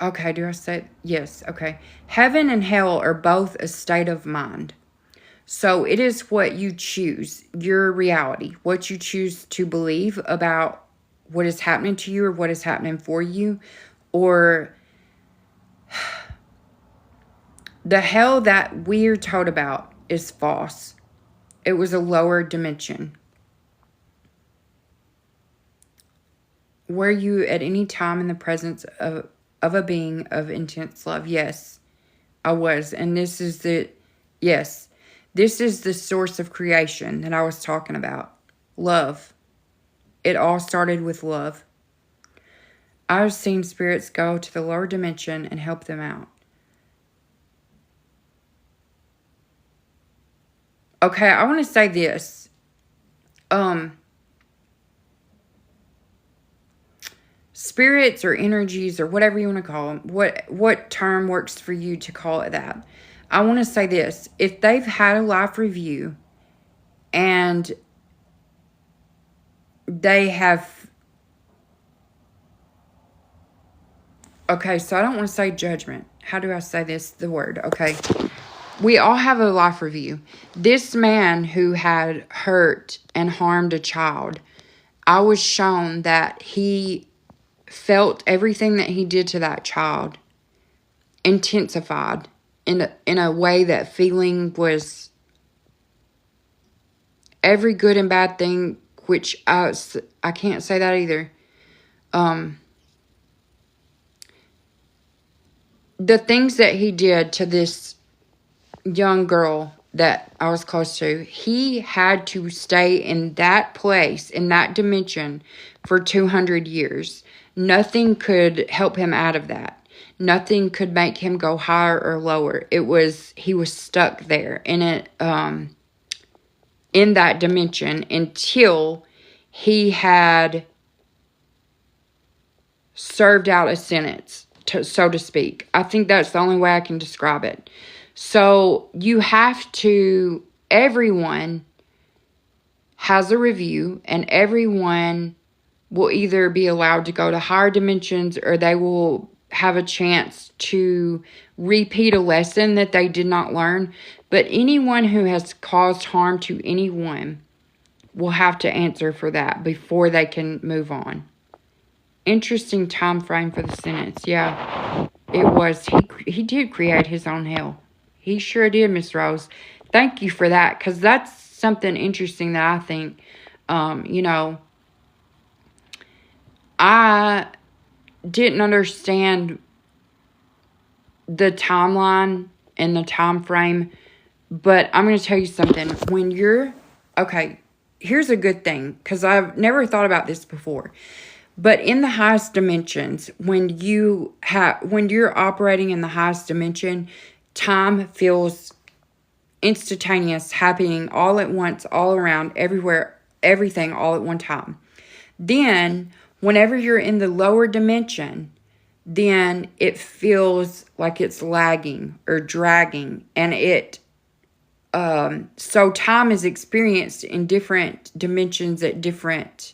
[SPEAKER 1] Okay, do I say... Yes, okay. Heaven and hell are both a state of mind. So it is what you choose, your reality, what you choose to believe about what is happening to you or what is happening for you, or... The hell that we're told about is false. It was a lower dimension. Were you at any time in the presence of a being of intense love? Yes, I was. And this is the source of creation that I was talking about. Love. It all started with love. I've seen spirits go to the lower dimension and help them out. Okay, I want to say this. Spirits or energies or whatever you want to call them, what term works for you to call it that. I want to say this. If they've had a life review and they have... Okay, so I don't want to say judgment. How do I say this? The word, okay. We all have a life review. This man who had hurt and harmed a child, I was shown that he felt everything that he did to that child intensified in a way that feeling was every good and bad thing, which I can't say that either. The things that he did to this young girl that I was close to, he had to stay in that place, in that dimension, for 200 years. Nothing could help him out of that. Nothing could make him go higher or lower. He was stuck there in that dimension until he had served out a sentence, so to speak. I think that's the only way I can describe it. So you have to, everyone has a review, and everyone will either be allowed to go to higher dimensions, or they will have a chance to repeat a lesson that they did not learn. But anyone who has caused harm to anyone will have to answer for that before they can move on. Interesting time frame for the sentence. Yeah, it was. He did create his own hell. He sure did, Miss Rose. Thank you for that, because that's something interesting that I think, you know, I didn't understand the timeline and the time frame, but I'm going to tell you something. When you're, okay, here's a good thing, because I've never thought about this before. But in the highest dimensions, when you're operating in the highest dimension, time feels instantaneous, happening all at once, all around, everywhere, everything all at one time. Then, whenever you're in the lower dimension, then it feels like it's lagging or dragging, and so time is experienced in different dimensions at different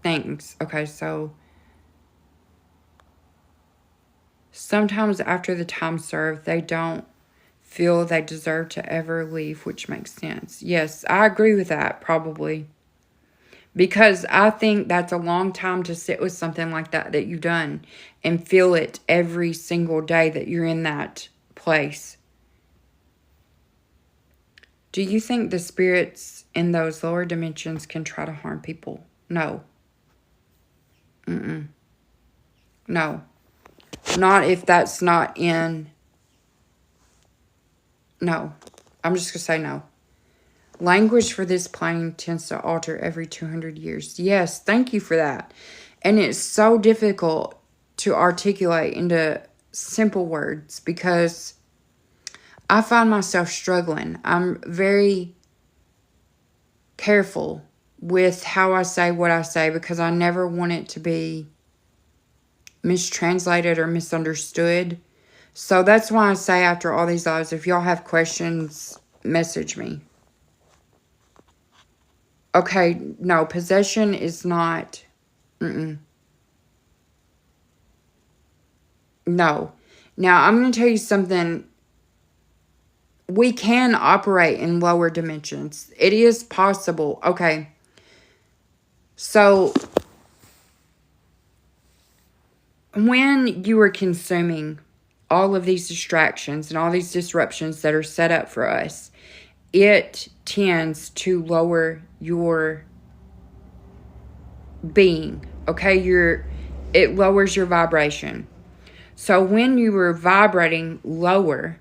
[SPEAKER 1] things. Okay, so sometimes after the time served, they don't feel they deserve to ever leave, which makes sense. Yes, I agree with that, probably. Because I think that's a long time to sit with something like that you've done and feel it every single day that you're in that place. Do you think the spirits in those lower dimensions can try to harm people? No. No. Not if that's not in... No. I'm just going to say no. Language for this plane tends to alter every 200 years. Yes, thank you for that. And it's so difficult to articulate into simple words because I find myself struggling. I'm very careful with how I say what I say because I never want it to be mistranslated or misunderstood. So that's why I say after all these lives, if y'all have questions, message me. Okay, no, possession is not... No. Now, I'm going to tell you something. We can operate in lower dimensions. It is possible. Okay. So, when you are consuming all of these distractions and all these disruptions that are set up for us, it tends to lower your being. Okay? It lowers your vibration. So when you are vibrating lower,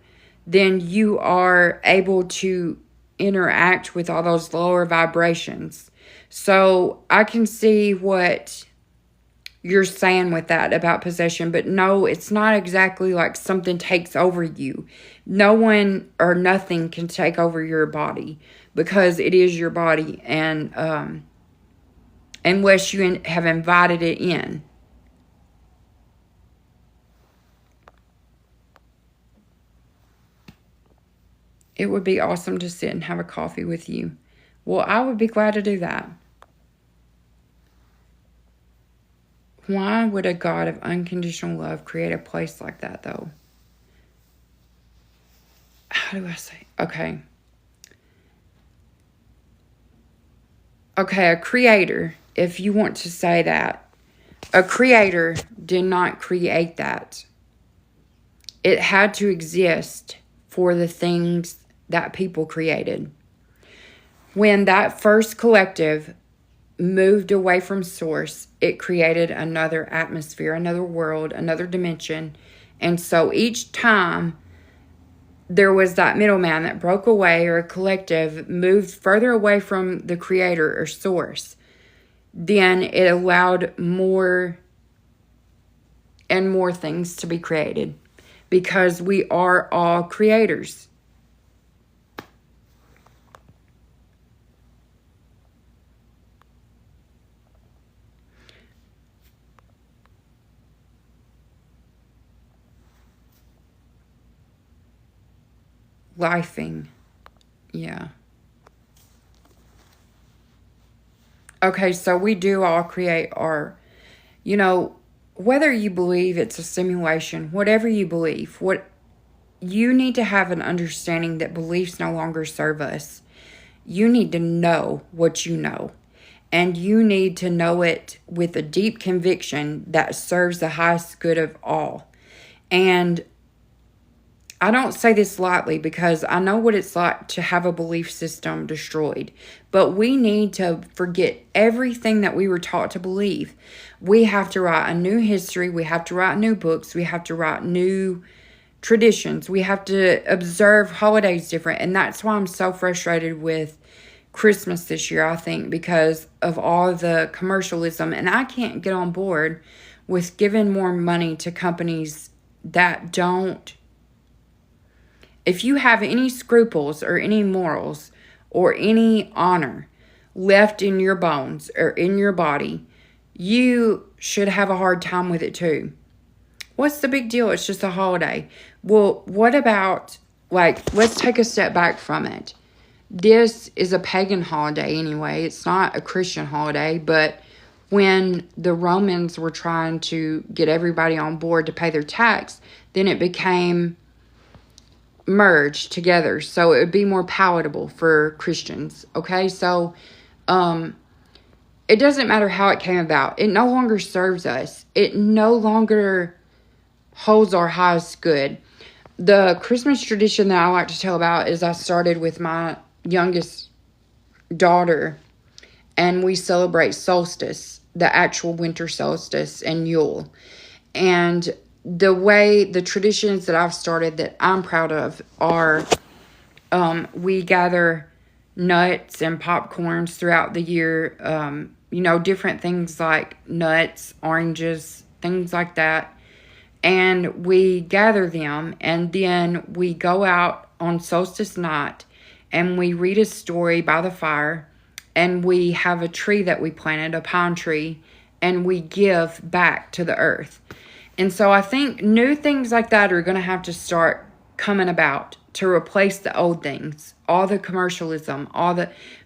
[SPEAKER 1] then you are able to interact with all those lower vibrations. So I can see what you're saying with that about possession, but no, it's not exactly like something takes over you. No one or nothing can take over your body because it is your body, and unless you have invited it in. It would be awesome to sit and have a coffee with you. Well, I would be glad to do that. Why would a God of unconditional love create a place like that, though? How do I say? Okay. Okay, a creator, if you want to say that. A creator did not create that. It had to exist for the things that people created. When that first collective moved away from source, it created another atmosphere, another world, another dimension. And so each time there was that middleman that broke away, or a collective moved further away from the creator or source, then it allowed more and more things to be created because we are all creators. Lifing. Yeah. Okay, so we do all create our, you know, whether you believe it's a simulation, whatever you believe, what you need to have an understanding that beliefs no longer serve us. You need to know what you know. And you need to know it with a deep conviction that serves the highest good of all. And I don't say this lightly because I know what it's like to have a belief system destroyed. But we need to forget everything that we were taught to believe. We have to write a new history. We have to write new books. We have to write new traditions. We have to observe holidays different. And that's why I'm so frustrated with Christmas this year, I think, because of all the commercialism. And I can't get on board with giving more money to companies that don't. If you have any scruples or any morals or any honor left in your bones or in your body, you should have a hard time with it too. What's the big deal? It's just a holiday. Well, what about, like, let's take a step back from it. This is a pagan holiday anyway. It's not a Christian holiday, but when the Romans were trying to get everybody on board to pay their tax, then it became merged together so it would be more palatable for Christians. Okay, so it doesn't matter how it came about. It no longer serves us. It no longer holds our highest good. The Christmas tradition that I like to tell about is I started with my youngest daughter, and we celebrate solstice, the actual winter solstice, and Yule. And the traditions that I've started that I'm proud of are we gather nuts and popcorns throughout the year, different things like nuts, oranges, things like that. And we gather them, and then we go out on solstice night and we read a story by the fire, and we have a tree that we planted, a pine tree, and we give back to the earth. And so I think new things like that are going to have to start coming about to replace the old things, all the commercialism,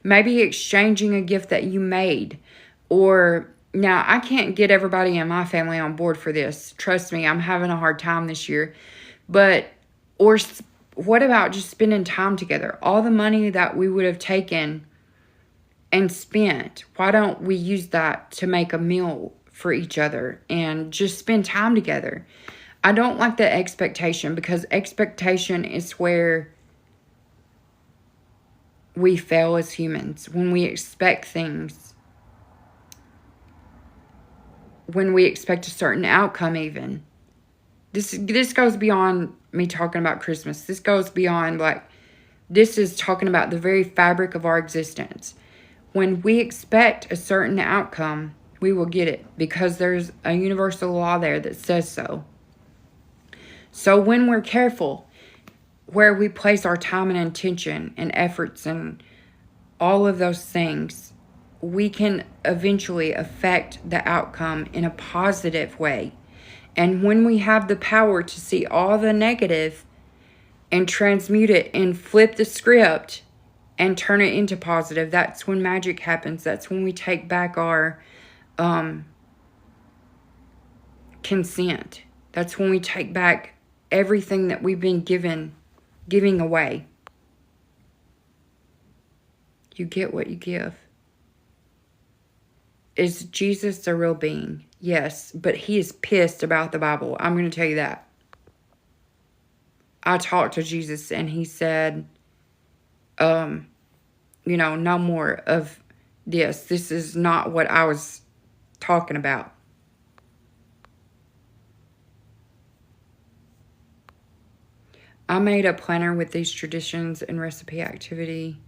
[SPEAKER 1] maybe exchanging a gift that you made. Or now I can't get everybody in my family on board for this. Trust me, I'm having a hard time this year. Or what about just spending time together? All the money that we would have taken and spent, why don't we use that to make a meal for each other and just spend time together? I don't like the expectation, because expectation is where we fail as humans. When we expect things, when we expect a certain outcome even. This goes beyond me talking about Christmas. This goes beyond, this is talking about the very fabric of our existence. When we expect a certain outcome, we will get it, because there's a universal law there that says so. So when we're careful where we place our time and intention and efforts and all of those things, we can eventually affect the outcome in a positive way. And when we have the power to see all the negative and transmute it and flip the script and turn it into positive, that's when magic happens. That's when we take back our consent. That's when we take back everything that we've been giving away. You get what you give. Is Jesus a real being? Yes, but he is pissed about the Bible. I'm going to tell you that. I talked to Jesus and he said, no more of this. This is not what I was talking about. I made a planner with these traditions and recipe activity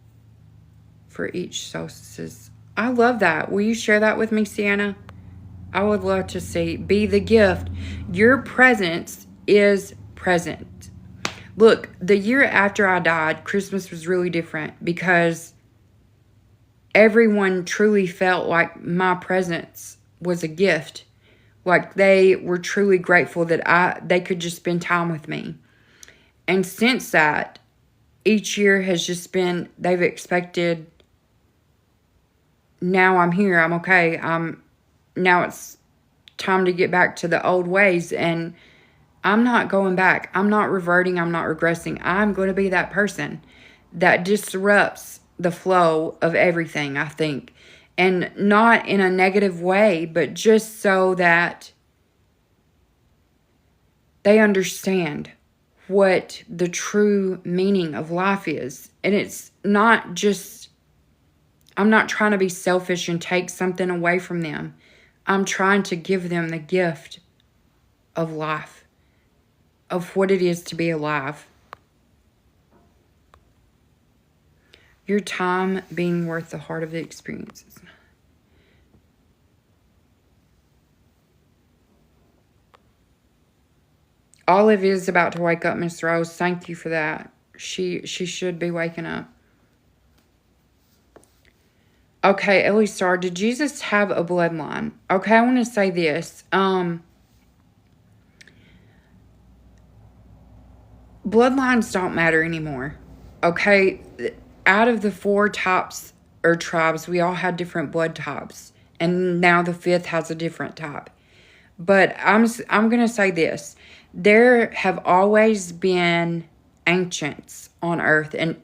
[SPEAKER 1] for each solstice. I love that. Will you share that with me, Sienna? I would love to see. Be the gift. Your presence is present. Look, the year after I died, Christmas was really different because everyone truly felt like my presence was a gift. Like they were truly grateful that they could just spend time with me. And since that, each year has just been, they've expected now I'm here. I'm okay. Now it's time to get back to the old ways, and I'm not going back. I'm not reverting. I'm not regressing. I'm going to be that person that disrupts the flow of everything, I think. And not in a negative way, but just so that they understand what the true meaning of life is. And it's not just, I'm not trying to be selfish and take something away from them. I'm trying to give them the gift of life, of what it is to be alive. Your time being worth the heart of the experiences. Olive is about to wake up, Miss Rose. Thank you for that. She should be waking up. Okay, Ellie Star, did Jesus have a bloodline? Okay, I want to say this. Bloodlines don't matter anymore. Okay, out of the 4 types or tribes, we all had different blood types, and now the 5th has a different type. But I'm going to say this. There have always been ancients on earth, and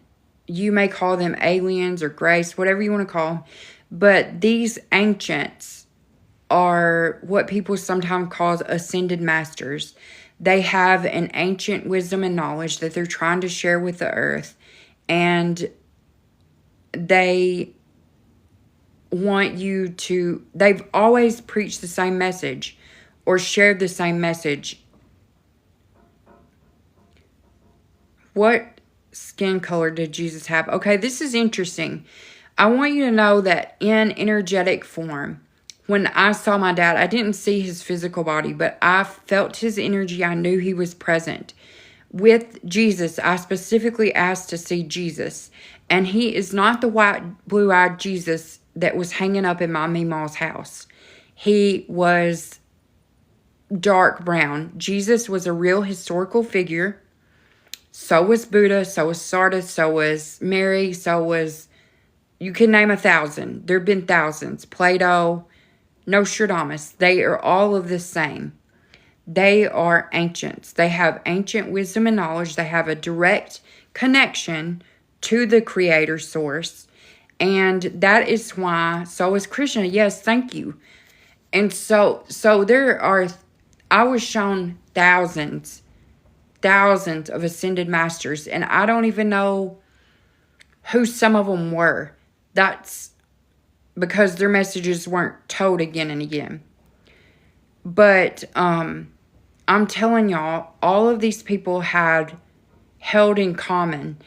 [SPEAKER 1] you may call them aliens or grace, whatever you want to call them. But these ancients are what people sometimes call ascended masters. They have an ancient wisdom and knowledge that they're trying to share with the earth. And they want you to, they've always preached the same message or shared the same message. What skin color did Jesus have? Okay, this is interesting. I want you to know that in energetic form, when I saw my dad, I didn't see his physical body, but I felt his energy. I knew he was present. With Jesus, I specifically asked to see Jesus. And he is not the white, blue-eyed Jesus that was hanging up in my Meemaw's house. He was dark brown. Jesus was a real historical figure. So was Buddha, so was Sardis, so was Mary, so was, you can name 1,000. There have been thousands. Plato, Nostradamus, they are all of the same. They are ancients. They have ancient wisdom and knowledge. They have a direct connection to the creator source. And that is why, so is Krishna. Yes, thank you. And so there are, I was shown thousands of ascended masters, and I don't even know who some of them were. That's because their messages weren't told again and again. But I'm telling y'all, all of these people had held in common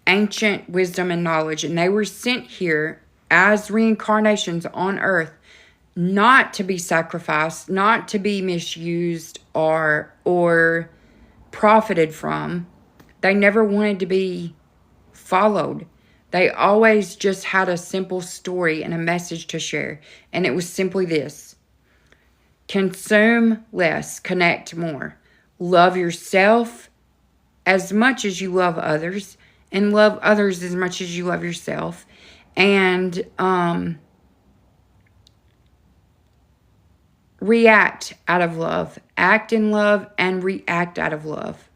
[SPEAKER 1] ancient wisdom and knowledge, and they were sent here as reincarnations on earth, not to be sacrificed, not to be misused or profited from. They never wanted to be followed. They always just had a simple story and a message to share. And it was simply this: consume less, connect more. Love yourself as much as you love others, and love others as much as you love yourself. And react out of love. Act in love and react out of love.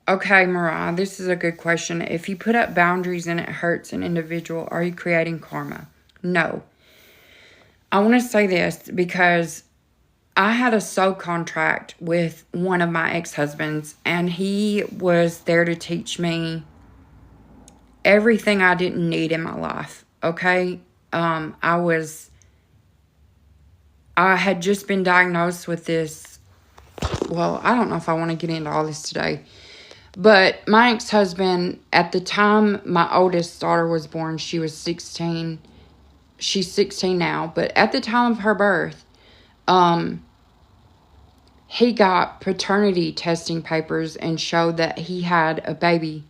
[SPEAKER 1] Okay, Mariah, this is a good question. If you put up boundaries and it hurts an individual, are you creating karma? No. I want to say this because I had a soul contract with one of my ex-husbands, and he was there to teach me everything I didn't need in my life, okay? I had just been diagnosed with this. Well, I don't know if I want to get into all this today. But my ex-husband, at the time my oldest daughter was born, she was 16. She's 16 now. But at the time of her birth, he got paternity testing papers and showed that he had a baby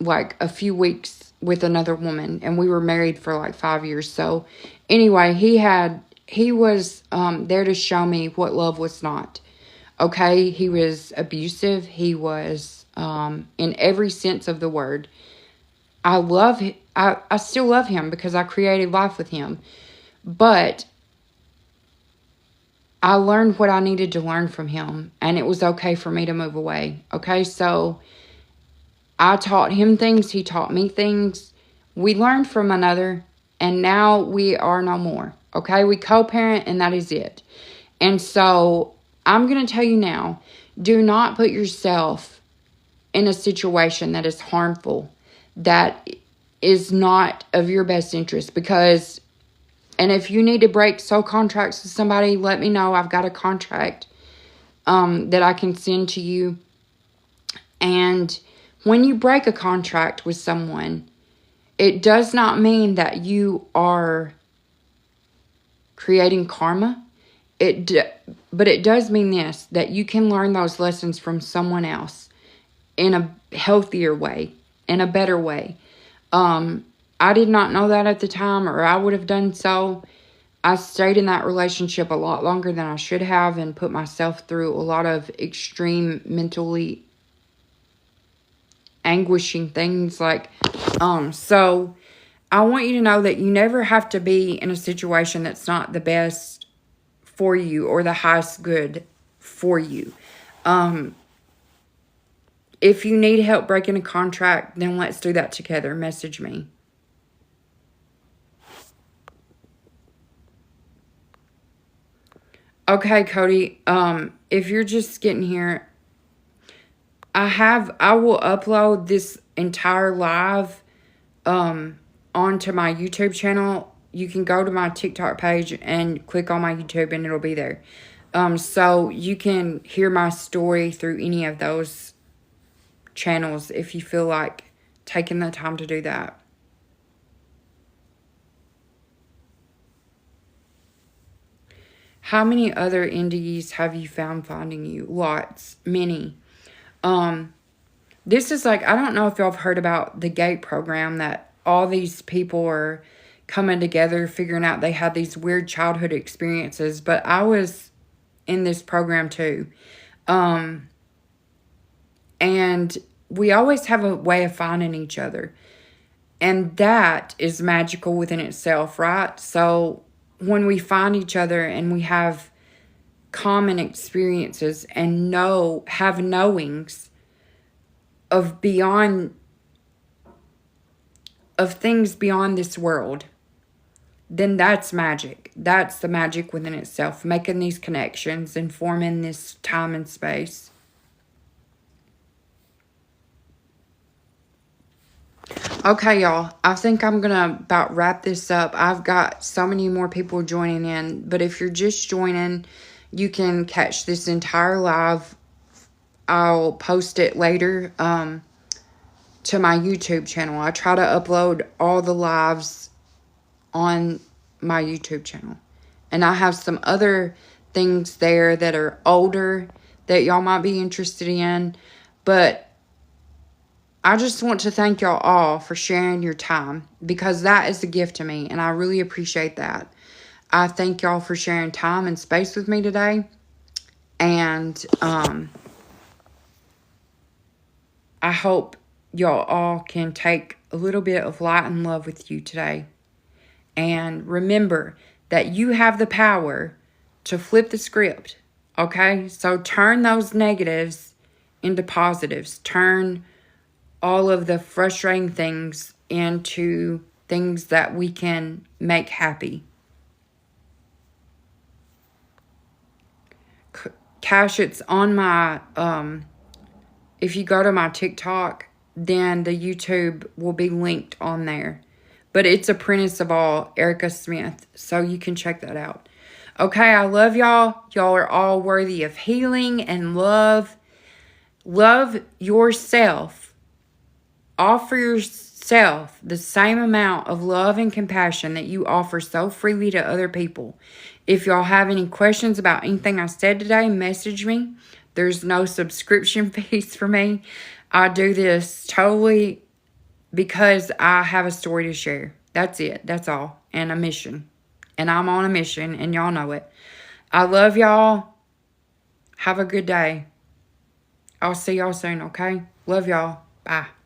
[SPEAKER 1] like a few weeks with another woman, and we were married for like 5 years. So anyway, he was there to show me what love was not. Okay, he was abusive. He was in every sense of the word. I still love him because I created life with him. But I learned what I needed to learn from him, and it was okay for me to move away. Okay, so I taught him things, he taught me things. We learned from another, and now we are no more. Okay, we co-parent, and that is it. And so I'm going to tell you now, do not put yourself in a situation that is harmful, that is not of your best interest. Because, and if you need to break soul contracts with somebody, let me know. I've got a contract that I can send to you. And when you break a contract with someone, it does not mean that you are creating karma. But it does mean this, that you can learn those lessons from someone else in a healthier way, in a better way. I did not know that at the time, or I would have done so. I stayed in that relationship a lot longer than I should have and put myself through a lot of extreme mentally anguishing things. So I want you to know that you never have to be in a situation that's not the best for you or the highest good for you. If you need help breaking a contract, then let's do that together. Message me. Okay, Cody. If you're just getting here, I will upload this entire live onto my YouTube channel. You can go to my TikTok page and click on my YouTube and it'll be there. So you can hear my story through any of those channels if you feel like taking the time to do that. How many other NDEs have you found finding you? Lots. Many. This is like, I don't know if y'all have heard about the GATE program, that all these people are coming together, figuring out they had these weird childhood experiences. But I was in this program too. And we always have a way of finding each other. And that is magical within itself, right? So when we find each other and we have common experiences and have knowings of things beyond this world, then that's magic. That's the magic within itself, making these connections and forming this time and space. Okay, y'all, I think I'm going to about wrap this up. I've got so many more people joining in, but if you're just joining, you can catch this entire live. I'll post it later to my YouTube channel. I try to upload all the lives on my YouTube channel. And I have some other things there that are older that y'all might be interested in. But I just want to thank y'all all for sharing your time, because that is a gift to me, and I really appreciate that. I thank y'all for sharing time and space with me today, and I hope y'all all can take a little bit of light and love with you today. And remember that you have the power to flip the script, okay? So turn those negatives into positives. Turn all of the frustrating things into things that we can make happy. Cash, it's on my, if you go to my TikTok, then the YouTube will be linked on there. But it's Apprentice of All, Erica Smith, so you can check that out. Okay, I love y'all. Y'all are all worthy of healing and love. Love yourself. Offer yourself yourself the same amount of love and compassion that you offer so freely to other people. If y'all have any questions about anything I said today, message me. There's no subscription fees for me. I do this totally because I have a story to share. That's it. That's all. And a mission. And I'm on a mission, and y'all know it. I love y'all. Have a good day. I'll see y'all soon, okay? Love y'all. Bye.